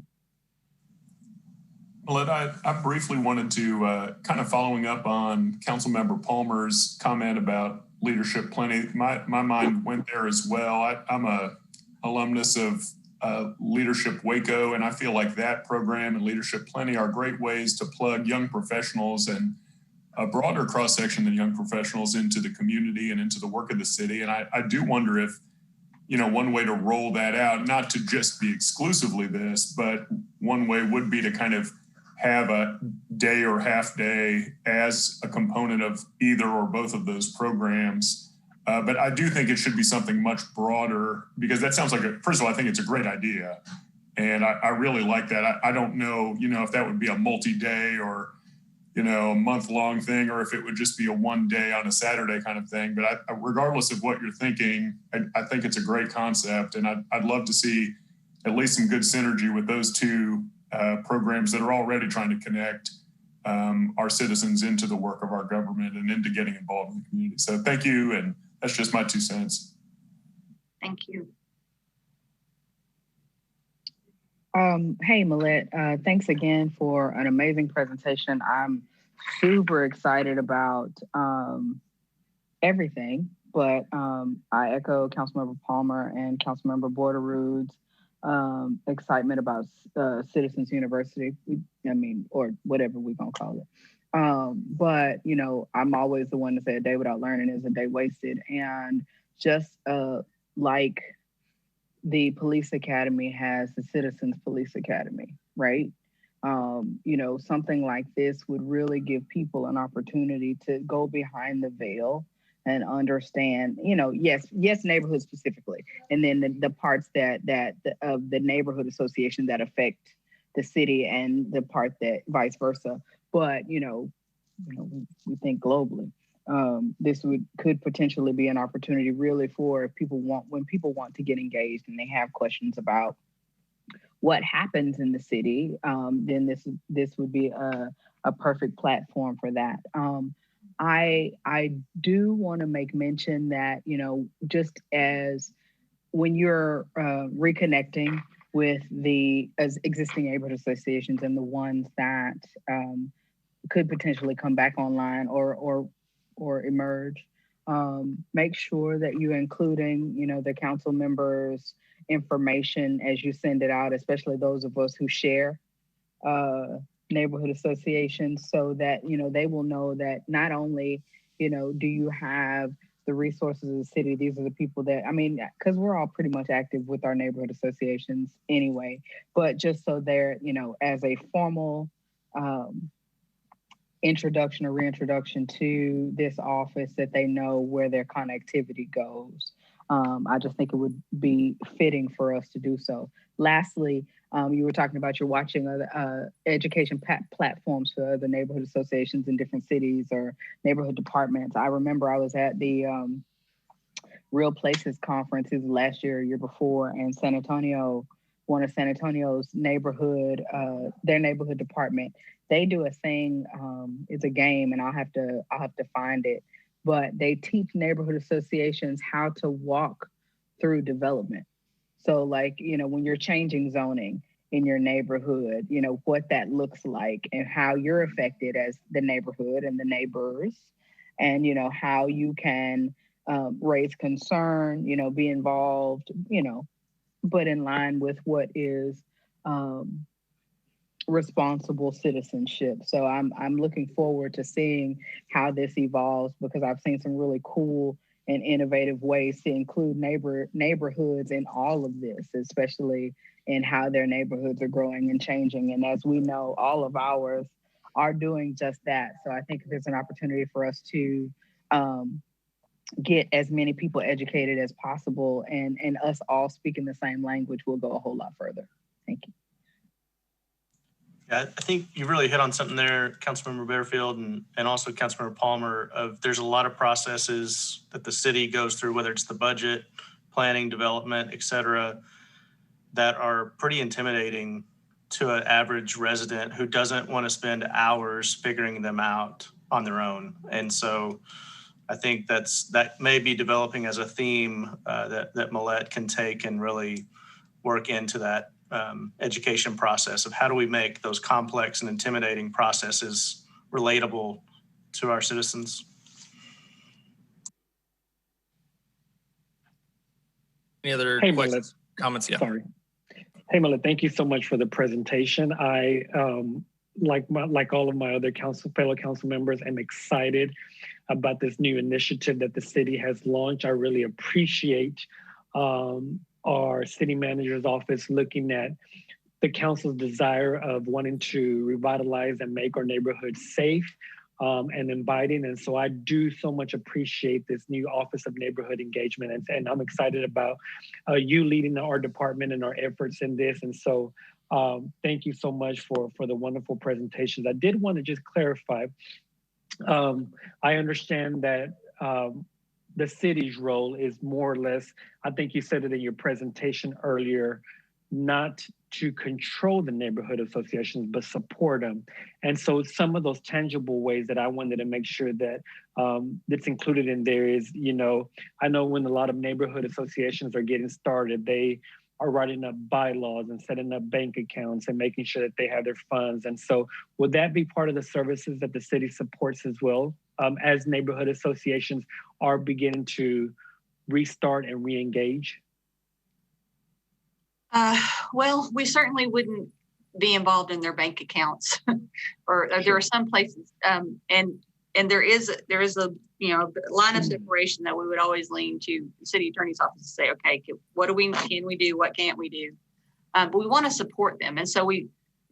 Millette, I briefly wanted to kind of following up on Councilmember Palmer's comment about Leadership Plenty. My mind went there as well. I'm a alumnus of Leadership Waco, and I feel like that program and Leadership Plenty are great ways to plug young professionals and a broader cross-section than young professionals into the community and into the work of the city. And I do wonder if, one way to roll that out, not to just be exclusively this, but one way would be to kind of have a day or half day as a component of either or both of those programs. But I do think it should be something much broader, because that sounds like, first of all, I think it's a great idea. And I really like that. I don't know, if that would be a multi-day or, a month-long thing, or if it would just be a one day on a Saturday kind of thing. But regardless of what you're thinking, I think it's a great concept. And I'd love to see at least some good synergy with those two programs that are already trying to connect our citizens into the work of our government and into getting involved in the community. So thank you. And that's just my 2 cents. Thank you. Hey, Millette, thanks again for an amazing presentation. I'm super excited about everything, but I echo Councilmember Palmer and Councilmember Borderood's excitement about Citizens University, or whatever we're going to call it. But, I'm always the one to say a day without learning is a day wasted. And just like the police academy has the Citizens Police Academy, right? Something like this would really give people an opportunity to go behind the veil and understand, yes, neighborhood specifically, and then the parts that of the neighborhood association that affect the city and the part that vice versa. But we think globally. This could potentially be an opportunity really for when people want to get engaged and they have questions about what happens in the city, then this would be a perfect platform for that. I do want to make mention that, just as when you're reconnecting with the existing neighborhood associations and the ones that could potentially come back online or emerge, make sure that you're including, the council members' information as you send it out, especially those of us who share neighborhood associations, so that, they will know that not only, do you have the resources of the city, these are the people that, because we're all pretty much active with our neighborhood associations anyway, but just so they're, as a formal introduction or reintroduction to this office, that they know where their connectivity goes. I just think it would be fitting for us to do so. Lastly, you were talking about you're watching other education platforms for other neighborhood associations in different cities or neighborhood departments. I remember I was at the Real Places conference last year, year before, and San Antonio, one of San Antonio's neighborhood, their neighborhood department, they do a thing. It's a game, and I'll have to find it. But they teach neighborhood associations how to walk through development. So, like, when you're changing zoning in your neighborhood, what that looks like and how you're affected as the neighborhood and the neighbors, and how you can raise concern, be involved, but in line with what is responsible citizenship. So I'm looking forward to seeing how this evolves, because I've seen some really cool and innovative ways to include neighborhoods in all of this, especially in how their neighborhoods are growing and changing. And as we know, all of ours are doing just that. So I think there's an opportunity for us to get as many people educated as possible, and us all speaking the same language will go a whole lot further. Thank you. Yeah, I think you really hit on something there, Councilmember Bearfield and also Councilmember Palmer, of there's a lot of processes that the city goes through, whether it's the budget, planning, development, et cetera, that are pretty intimidating to an average resident who doesn't want to spend hours figuring them out on their own. And so I think that may be developing as a theme that Millette can take and really work into that education process of how do we make those complex and intimidating processes relatable to our citizens. Any other Hey, questions, comments? Yeah. Sorry. Hey, Melissa, thank you so much for the presentation. I, like all of my other fellow council members, am excited about this new initiative that the city has launched. I really appreciate our city manager's office looking at the council's desire of wanting to revitalize and make our neighborhoods safe and inviting. And so I do so much appreciate this new Office of Neighborhood Engagement. And I'm excited about you leading our department and our efforts in this. And so thank you so much for the wonderful presentations. I did want to just clarify. I understand that the city's role is more or less, I think you said it in your presentation earlier, not to control the neighborhood associations, but support them. And so some of those tangible ways that I wanted to make sure that that's included in there is, you know, I know when a lot of neighborhood associations are getting started, they are writing up bylaws and setting up bank accounts and making sure that they have their funds. And so would that be part of the services that the city supports as well, as neighborhood associations are beginning to restart and re-engage? Well, we certainly wouldn't be involved in their bank accounts, or there are some places, and there is a line of separation that we would always lean to the city attorney's office to say, okay, what can we do, what can't we do? But we want to support them, and so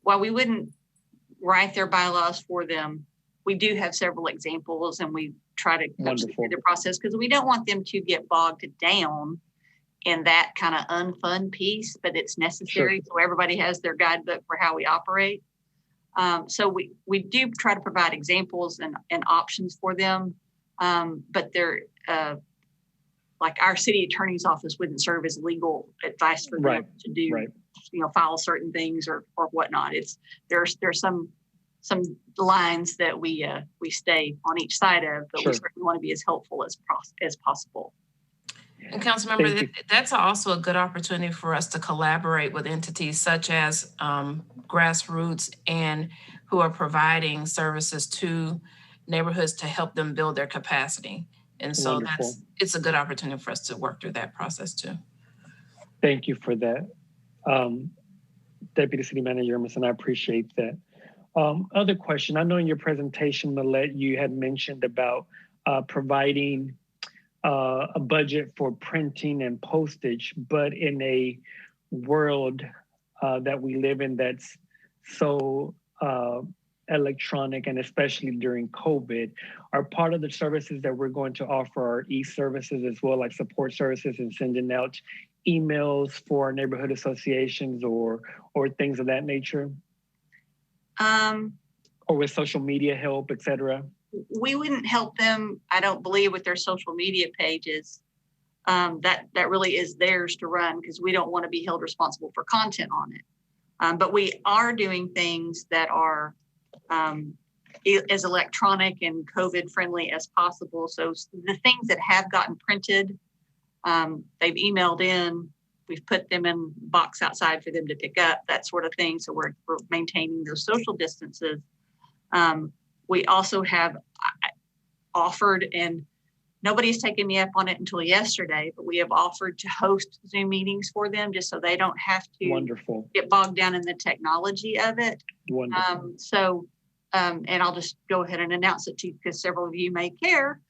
while we wouldn't write their bylaws for them, we do have several examples, and we try to coach them through the process because we don't want them to get bogged down in that kind of unfun piece, but it's necessary. So everybody has their guidebook for how we operate. So we do try to provide examples and options for them, but they're like our city attorney's office wouldn't serve as legal advice for them to do, file certain things or whatnot. There's some lines that we stay on each side of, but we certainly want to be as helpful as possible. And Councilmember, that's also a good opportunity for us to collaborate with entities such as Grassroots and who are providing services to neighborhoods to help them build their capacity. And so it's a good opportunity for us to work through that process too. Thank you for that. Deputy City Manager Emerson, I appreciate that. Other question, I know in your presentation, Millette, you had mentioned about providing a budget for printing and postage, but in a world that we live in that's so electronic, and especially during COVID, are part of the services that we're going to offer our e-services as well, like support services and sending out emails for neighborhood associations or things of that nature? Or with social media help, et cetera? We wouldn't help them, I don't believe, with their social media pages. That really is theirs to run because we don't want to be held responsible for content on it. But we are doing things that are as electronic and COVID friendly as possible. So the things that have gotten printed, they've emailed in, we've put them in a box outside for them to pick up, that sort of thing. So we're maintaining those social distances. We also have offered, and nobody's taken me up on it until yesterday, but we have offered to host Zoom meetings for them just so they don't have to get bogged down in the technology of it. And I'll just go ahead and announce it to you because several of you may care.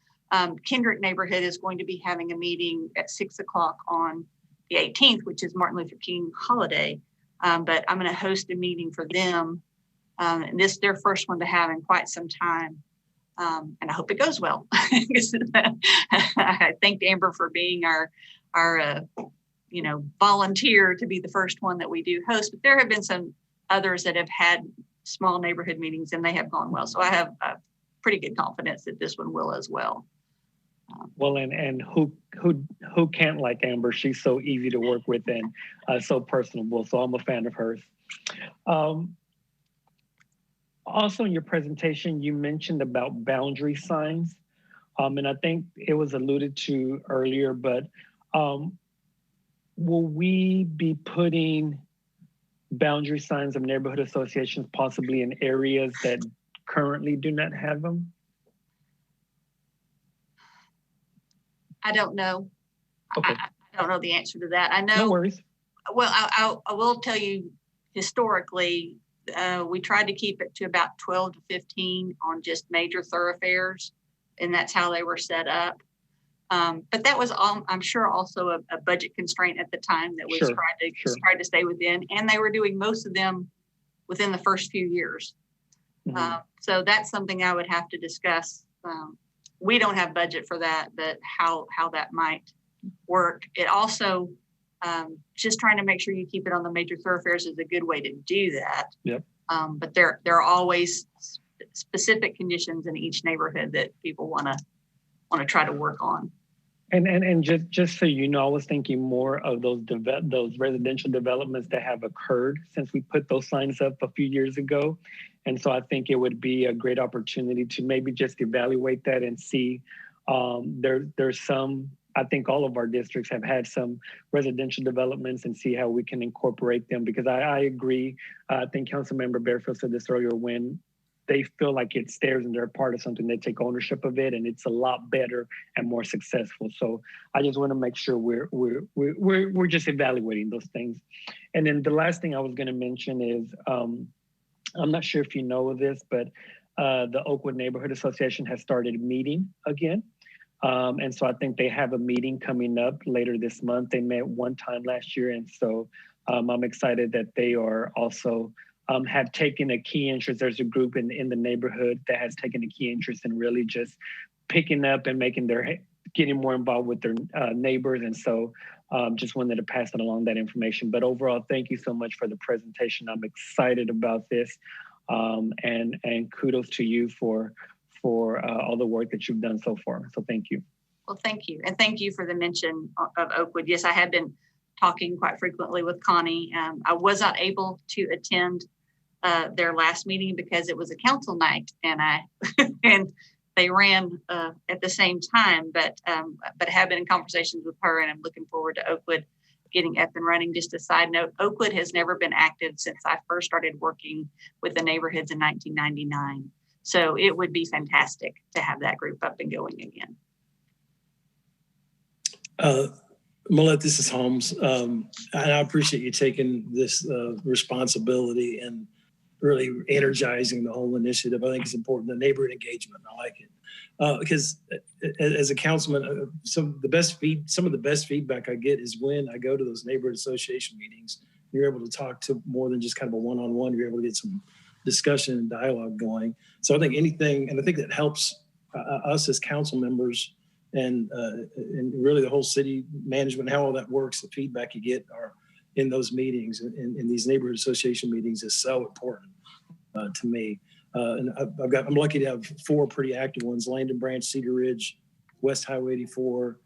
Kendrick Neighborhood is going to be having a meeting at 6 o'clock on the 18th, which is Martin Luther King holiday. But I'm going to host a meeting for them. And this is their first one to have in quite some time. And I hope it goes well. I thanked Amber for being our volunteer to be the first one that we do host. But there have been some others that have had small neighborhood meetings and they have gone well. So I have pretty good confidence that this one will as well. Well, and who can't like Amber? She's so easy to work with and so personable. So I'm a fan of hers. Also in your presentation, you mentioned about boundary signs. And I think it was alluded to earlier, but will we be putting boundary signs of neighborhood associations, possibly in areas that currently do not have them? I don't know. Okay. I don't know the answer to that. I know. No worries. Well, I will tell you, historically, we tried to keep it to about 12 to 15 on just major thoroughfares, and that's how they were set up. But that was, I'm sure, also a budget constraint at the time that we tried to stay within, and they were doing most of them within the first few years. Mm-hmm. So that's something I would have to discuss. We don't have budget for that, but how that might work. It also, just trying to make sure you keep it on the major thoroughfares is a good way to do that. Yep. But there are always specific conditions in each neighborhood that people want to try to work on. And just so you know, I was thinking more of those residential developments that have occurred since we put those signs up a few years ago. And so I think it would be a great opportunity to maybe just evaluate that and see. There's some, I think all of our districts have had some residential developments, and see how we can incorporate them, because I agree. I think Councilmember Barefield said this earlier, when they feel like it's theirs and they're a part of something, they take ownership of it, and it's a lot better and more successful. So I just want to make sure we're just evaluating those things. And then the last thing I was going to mention is, I'm not sure if you know of this, but the Oakwood Neighborhood Association has started meeting again. And so I think they have a meeting coming up later this month. They met one time last year. And so I'm excited that they are also have taken a key interest. There's a group in the neighborhood that has taken a key interest in really just picking up and getting more involved with their neighbors. And so just wanted to pass it along, that information. But overall, thank you so much for the presentation. I'm excited about this, and kudos to you for all the work that you've done so far. So thank you. Well, thank you. And thank you for the mention of Oakwood. Yes, I have been talking quite frequently with Connie. I was not able to attend their last meeting because it was a council night, and and they ran at the same time, but have been in conversations with her, and I'm looking forward to Oakwood getting up and running. Just a side note, Oakwood has never been active since I first started working with the neighborhoods in 1999. So it would be fantastic to have that group up and going again. Millette, this is Holmes. And I appreciate you taking this responsibility and really energizing the whole initiative. I think it's important, the neighborhood engagement. I like it. Because as a councilman, some of the best feedback I get is when I go to those neighborhood association meetings. You're able to talk to more than just kind of a one-on-one. You're able to get some discussion and dialogue going. So I think anything, and I think that helps us as council members and really the whole city management, how all that works, the feedback you get are in those meetings, in these neighborhood association meetings is so important to me. And I'm lucky to have 4 pretty active ones: Landon Branch, Cedar Ridge, West Highway 84,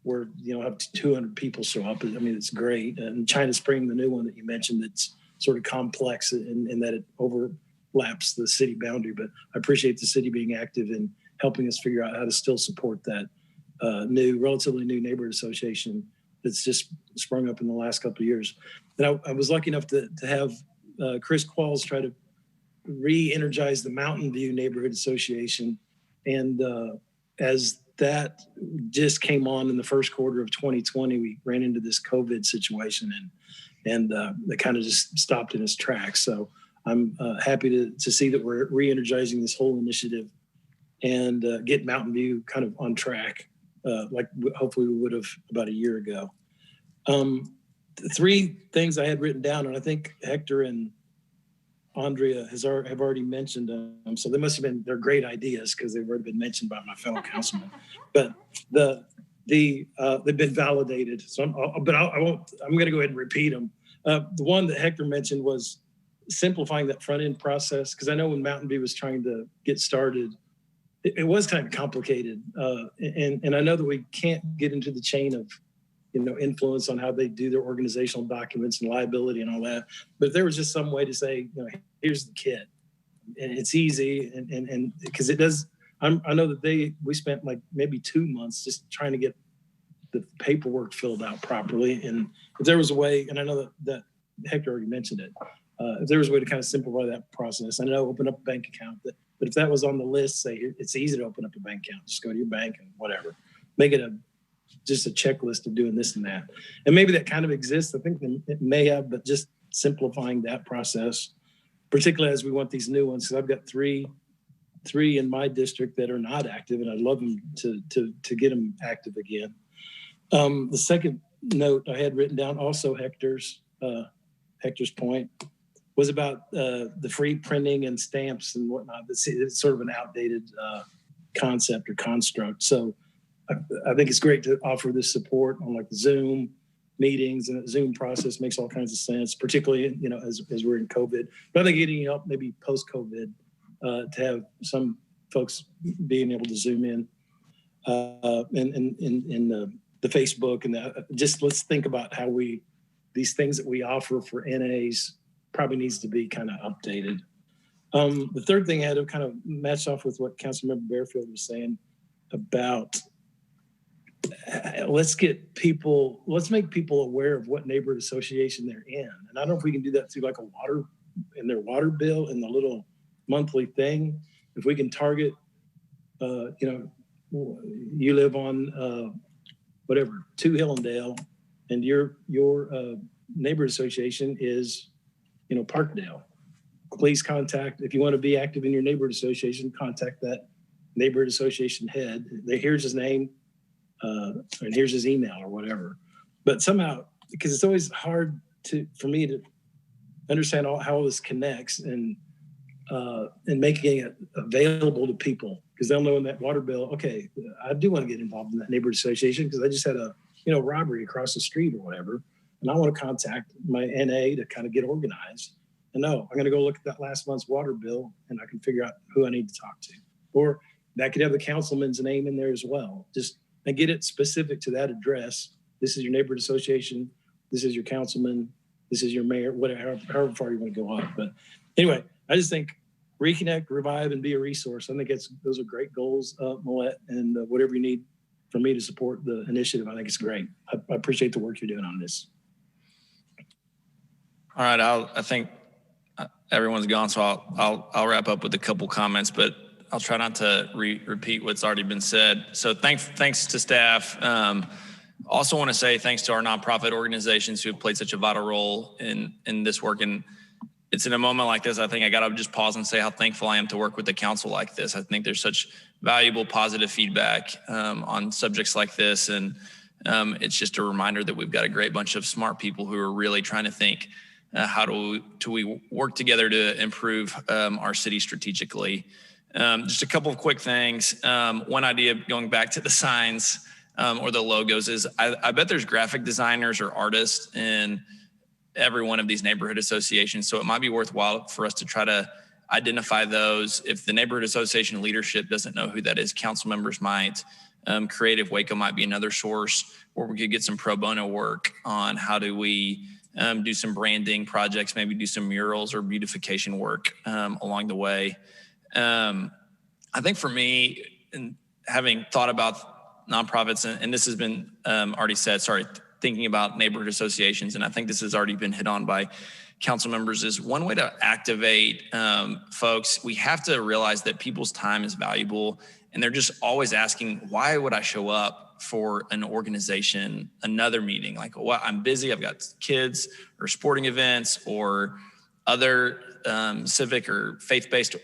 where up to 200 people show up. I mean, it's great. And China Spring, the new one that you mentioned, that's sort of complex in that it overlaps the city boundary. But I appreciate the city being active in helping us figure out how to still support that relatively new neighborhood association that's just sprung up in the last couple of years. And I was lucky enough to have Chris Qualls try to re-energize the Mountain View Neighborhood Association. And as that just came on in the first quarter of 2020, we ran into this COVID situation, and it kind of just stopped in its tracks. So I'm happy to see that we're re-energizing this whole initiative and get Mountain View kind of on track, like hopefully we would have about a year ago. 3 things I had written down, and I think Hector and Andrea have already mentioned them. So they must have been, they're great ideas because they've already been mentioned by my fellow councilmen. But they've been validated. So I'm going to go ahead and repeat them. The one that Hector mentioned was simplifying that front end process, because I know when Mountain View was trying to get started, it was kind of complicated. And I know that we can't get into the chain of influence on how they do their organizational documents and liability and all that. But if there was just some way to say, here's the kit, and it's easy, and because it does, I know that we spent like maybe 2 months just trying to get the paperwork filled out properly. And if there was a way, and I know that Hector already mentioned it. If there was a way to kind of simplify that process, I know open up a bank account, but if that was on the list, say it's easy to open up a bank account, just go to your bank and whatever. Make it just a checklist of doing this and that. And maybe that kind of exists. I think it may have, but just simplifying that process, particularly as we want these new ones. So I've got three in my district that are not active, and I'd love them to get them active again. The second note I had written down, also Hector's point, was about the free printing and stamps and whatnot. It's sort of an outdated concept or construct. So I think it's great to offer this support on like the Zoom meetings, and the Zoom process makes all kinds of sense, particularly, you know, as we're in COVID. But I think getting help maybe post-COVID to have some folks being able to Zoom in the Facebook and just let's think about how these things that we offer for NAs probably needs to be kind of updated. The third thing I had to kind of match off with what Councilmember Bearfield was saying about let's make people aware of what neighborhood association they're in. And I don't know if we can do that through like their water bill and the little monthly thing. If we can target, you live on whatever, 2 Hillendale, and your neighborhood association is, Parkdale. Please contact, if you want to be active in your neighborhood association, contact that neighborhood association head. Here's his name, and here's his email or whatever. But somehow, because it's always hard for me to understand how all this connects and making it available to people, because they'll know in that water bill, okay, I do want to get involved in that neighborhood association because I just had a robbery across the street or whatever, and I want to contact my NA to kind of get organized. And no, I'm going to go look at that last month's water bill and I can figure out who I need to talk to. Or that could have the councilman's name in there as well. And get it specific to that address. This is your neighborhood association. This is your councilman. This is your mayor, whatever, however far you want to go on. But anyway, I just think reconnect, revive, and be a resource. I think those are great goals, Millette, and whatever you need for me to support the initiative, I think it's great. I appreciate the work you're doing on this. All right, I think everyone's gone, so I'll wrap up with a couple comments, but I'll try not to repeat what's already been said. So thanks to staff. Also want to say thanks to our nonprofit organizations who have played such a vital role in this work. And it's in a moment like this, I think I got to just pause and say how thankful I am to work with the council like this. I think there's such valuable, positive feedback on subjects like this. And it's just a reminder that we've got a great bunch of smart people who are really trying to think, how do we work together to improve our city strategically? Just a couple of quick things. One idea going back to the signs or the logos is I bet there's graphic designers or artists in every one of these neighborhood associations. So it might be worthwhile for us to try to identify those. If the neighborhood association leadership doesn't know who that is, council members might. Creative Waco might be another source where we could get some pro bono work on how do we do some branding projects, maybe do some murals or beautification work along the way. I think for me, and having thought about nonprofits, and this has been already said, thinking about neighborhood associations, and I think this has already been hit on by council members, is one way to activate folks. We have to realize that people's time is valuable, and they're just always asking, why would I show up for an organization, another meeting? Like, well, I'm busy, I've got kids or sporting events or other civic or faith-based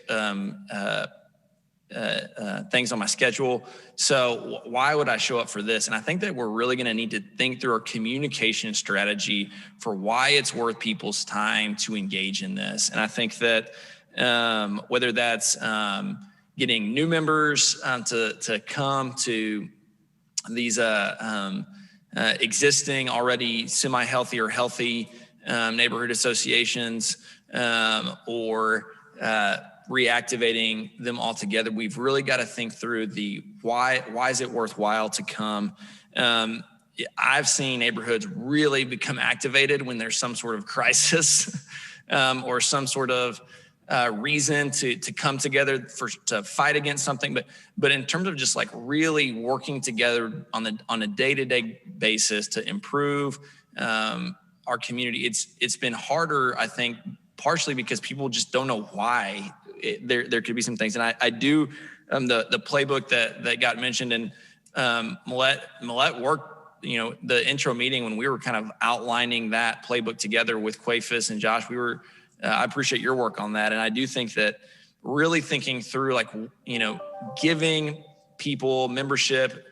things on my schedule. So why would I show up for this? And I think that we're really going to need to think through our communication strategy for why it's worth people's time to engage in this. And I think that whether that's getting new members to come to these existing already semi-healthy or healthy neighborhood associations, or reactivating them all together, we've really got to think through the why is it worthwhile to come. I've seen neighborhoods really become activated when there's some sort of crisis or some sort of reason to come together to fight against something. But in terms of just like really working together on a day-to-day basis to improve our community. It's been harder, I think, partially because people just don't know why. There could be some things, and I do the playbook that got mentioned, and Millette worked, the intro meeting when we were kind of outlining that playbook together with Quafis and Josh. I appreciate your work on that, and I do think that really thinking through, like, giving people, membership,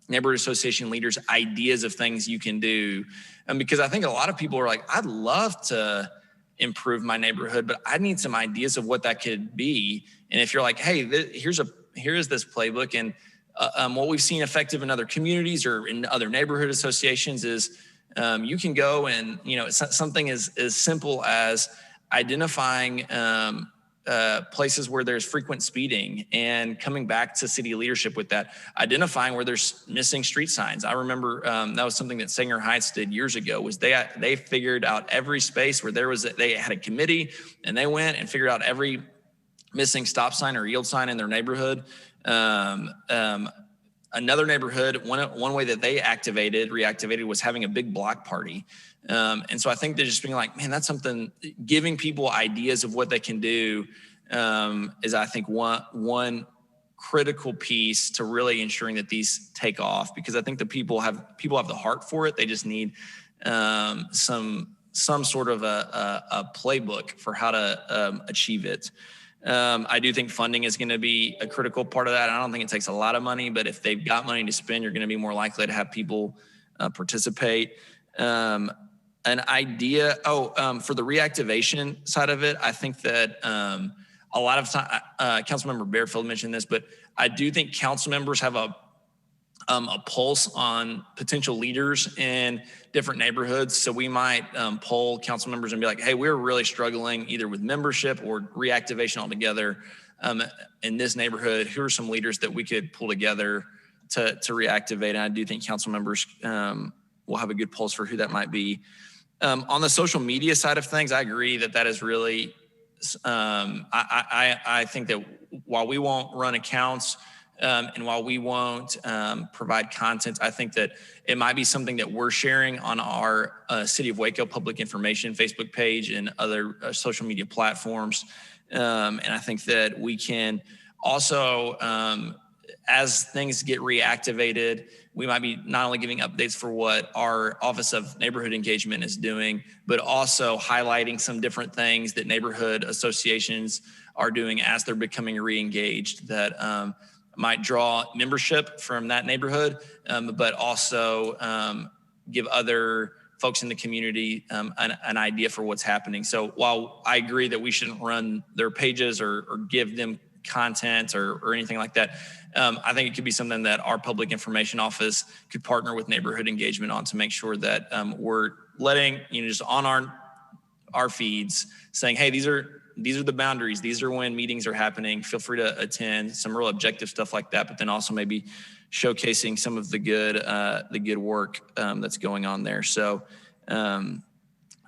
neighborhood association leaders ideas of things you can do, because I think a lot of people are like, I'd love to improve my neighborhood, but I need some ideas of what that could be. And if you're like, hey, here is this playbook, and what we've seen effective in other communities or in other neighborhood associations is you can go and, something as simple as identifying places where there's frequent speeding and coming back to city leadership with that, identifying where there's missing street signs. I remember that was something that Sanger Heights did years ago, was they figured out every space where they had a committee, and they went and figured out every missing stop sign or yield sign in their neighborhood. Another neighborhood, one way that they reactivated was having a big block party. And so I think they're just being like, man, that's something, giving people ideas of what they can do is, I think, one critical piece to really ensuring that these take off, because I think the people have the heart for it. They just need some sort of a playbook for how to achieve it. I do think funding is going to be a critical part of that. I don't think it takes a lot of money, but if they've got money to spend, you're going to be more likely to have people participate. An idea, for the reactivation side of it, I think that a lot of time, Councilmember Barefield mentioned this, but I do think council members have a pulse on potential leaders in different neighborhoods. So we might poll council members and be like, hey, we're really struggling either with membership or reactivation altogether in this neighborhood. Who are some leaders that we could pull together to reactivate? And I do think council members will have a good pulse for who that might be. On the social media side of things, I agree that is really, I think that while we won't run accounts, and while we won't provide content, I think that it might be something that we're sharing on our City of Waco public information Facebook page and other social media platforms. And I think that we can also, as things get reactivated, we might be not only giving updates for what our Office of Neighborhood Engagement is doing, but also highlighting some different things that neighborhood associations are doing as they're becoming re-engaged that might draw membership from that neighborhood, but also give other folks in the community an idea for what's happening. So while I agree that we shouldn't run their pages or give them content or anything like that, I think it could be something that our public information office could partner with neighborhood engagement on to make sure that we're letting, just on our feeds saying, hey, these are the boundaries. These are when meetings are happening. Feel free to attend, some real objective stuff like that, but then also maybe showcasing some of the good work that's going on there. So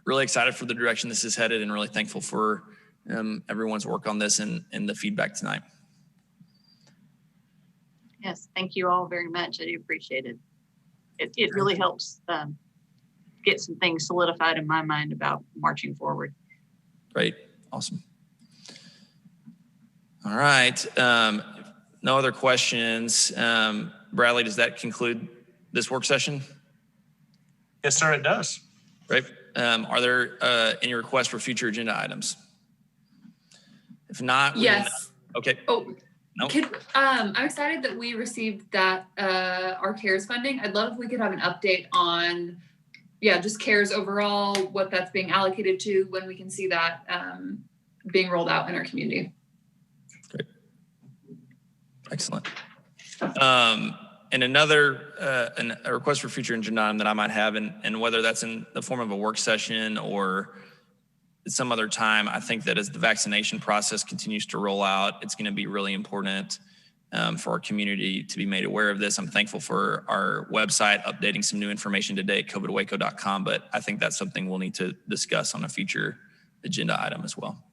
really excited for the direction this is headed, and really thankful for everyone's work on this and the feedback tonight. Yes, thank you all very much. I do appreciate it. It really helps get some things solidified in my mind about marching forward. Great. Awesome. All right. No other questions. Bradley, does that conclude this work session? Yes, sir, it does. Great. Are there any requests for future agenda items? If not, yes. Okay. Oh, no. I'm excited that we received that our CARES funding. I'd love if we could have an update on, just CARES overall, what that's being allocated to, when we can see that being rolled out in our community. Great. Excellent. And another a request for future agenda item that I might have, and whether that's in the form of a work session or some other time, I think that as the vaccination process continues to roll out, it's going to be really important for our community to be made aware of this. I'm thankful for our website updating some new information today at covidwaco.com, but I think that's something we'll need to discuss on a future agenda item as well.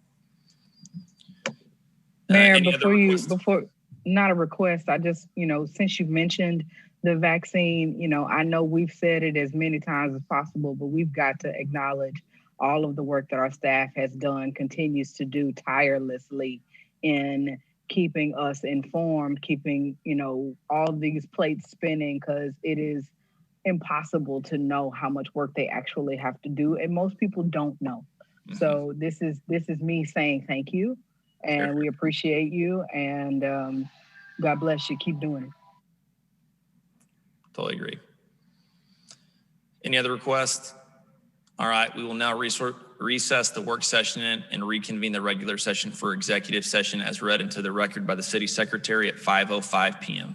Mayor, before not a request, I just, since you mentioned the vaccine, you know, I know we've said it as many times as possible, but we've got to acknowledge all of the work that our staff has done, continues to do tirelessly in keeping us informed, keeping, you know, all these plates spinning, because it is impossible to know how much work they actually have to do. And most people don't know. Mhm. So this is me saying thank you, and Sure. we appreciate you, and God bless you. Keep doing it. Totally agree. Any other requests? All right, we will now recess the work session and reconvene the regular session for executive session as read into the record by the city secretary at 5:05 p.m.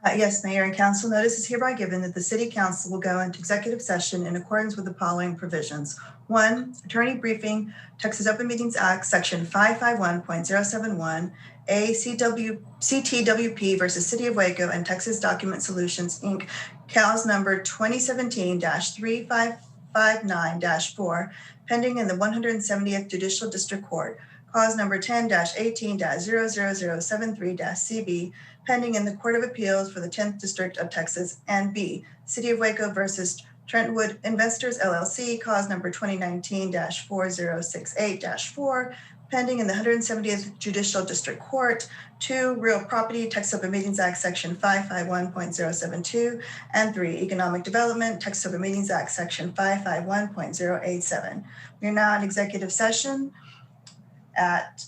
Yes, Mayor and Council, notice is hereby given that the City Council will go into executive session in accordance with the following provisions. 1, attorney briefing, Texas Open Meetings Act, Section 551.071, CTWP versus City of Waco and Texas Document Solutions, Inc., CAS number 2017-3559-4, pending in the 170th Judicial District Court. Cause number 10-18-00073-CB, pending in the Court of Appeals for the 10th District of Texas, and B, City of Waco versus Trentwood Investors LLC, cause number 2019-4068-4, pending in the 170th Judicial District Court. 2, Real Property, Texas Open Meetings Act, Section 551.072, and 3, Economic Development, Texas Open Meetings Act, Section 551.087. We are now in executive session at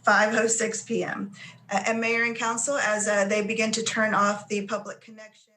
5:06 p.m. And Mayor and Council, as they begin to turn off the public connection.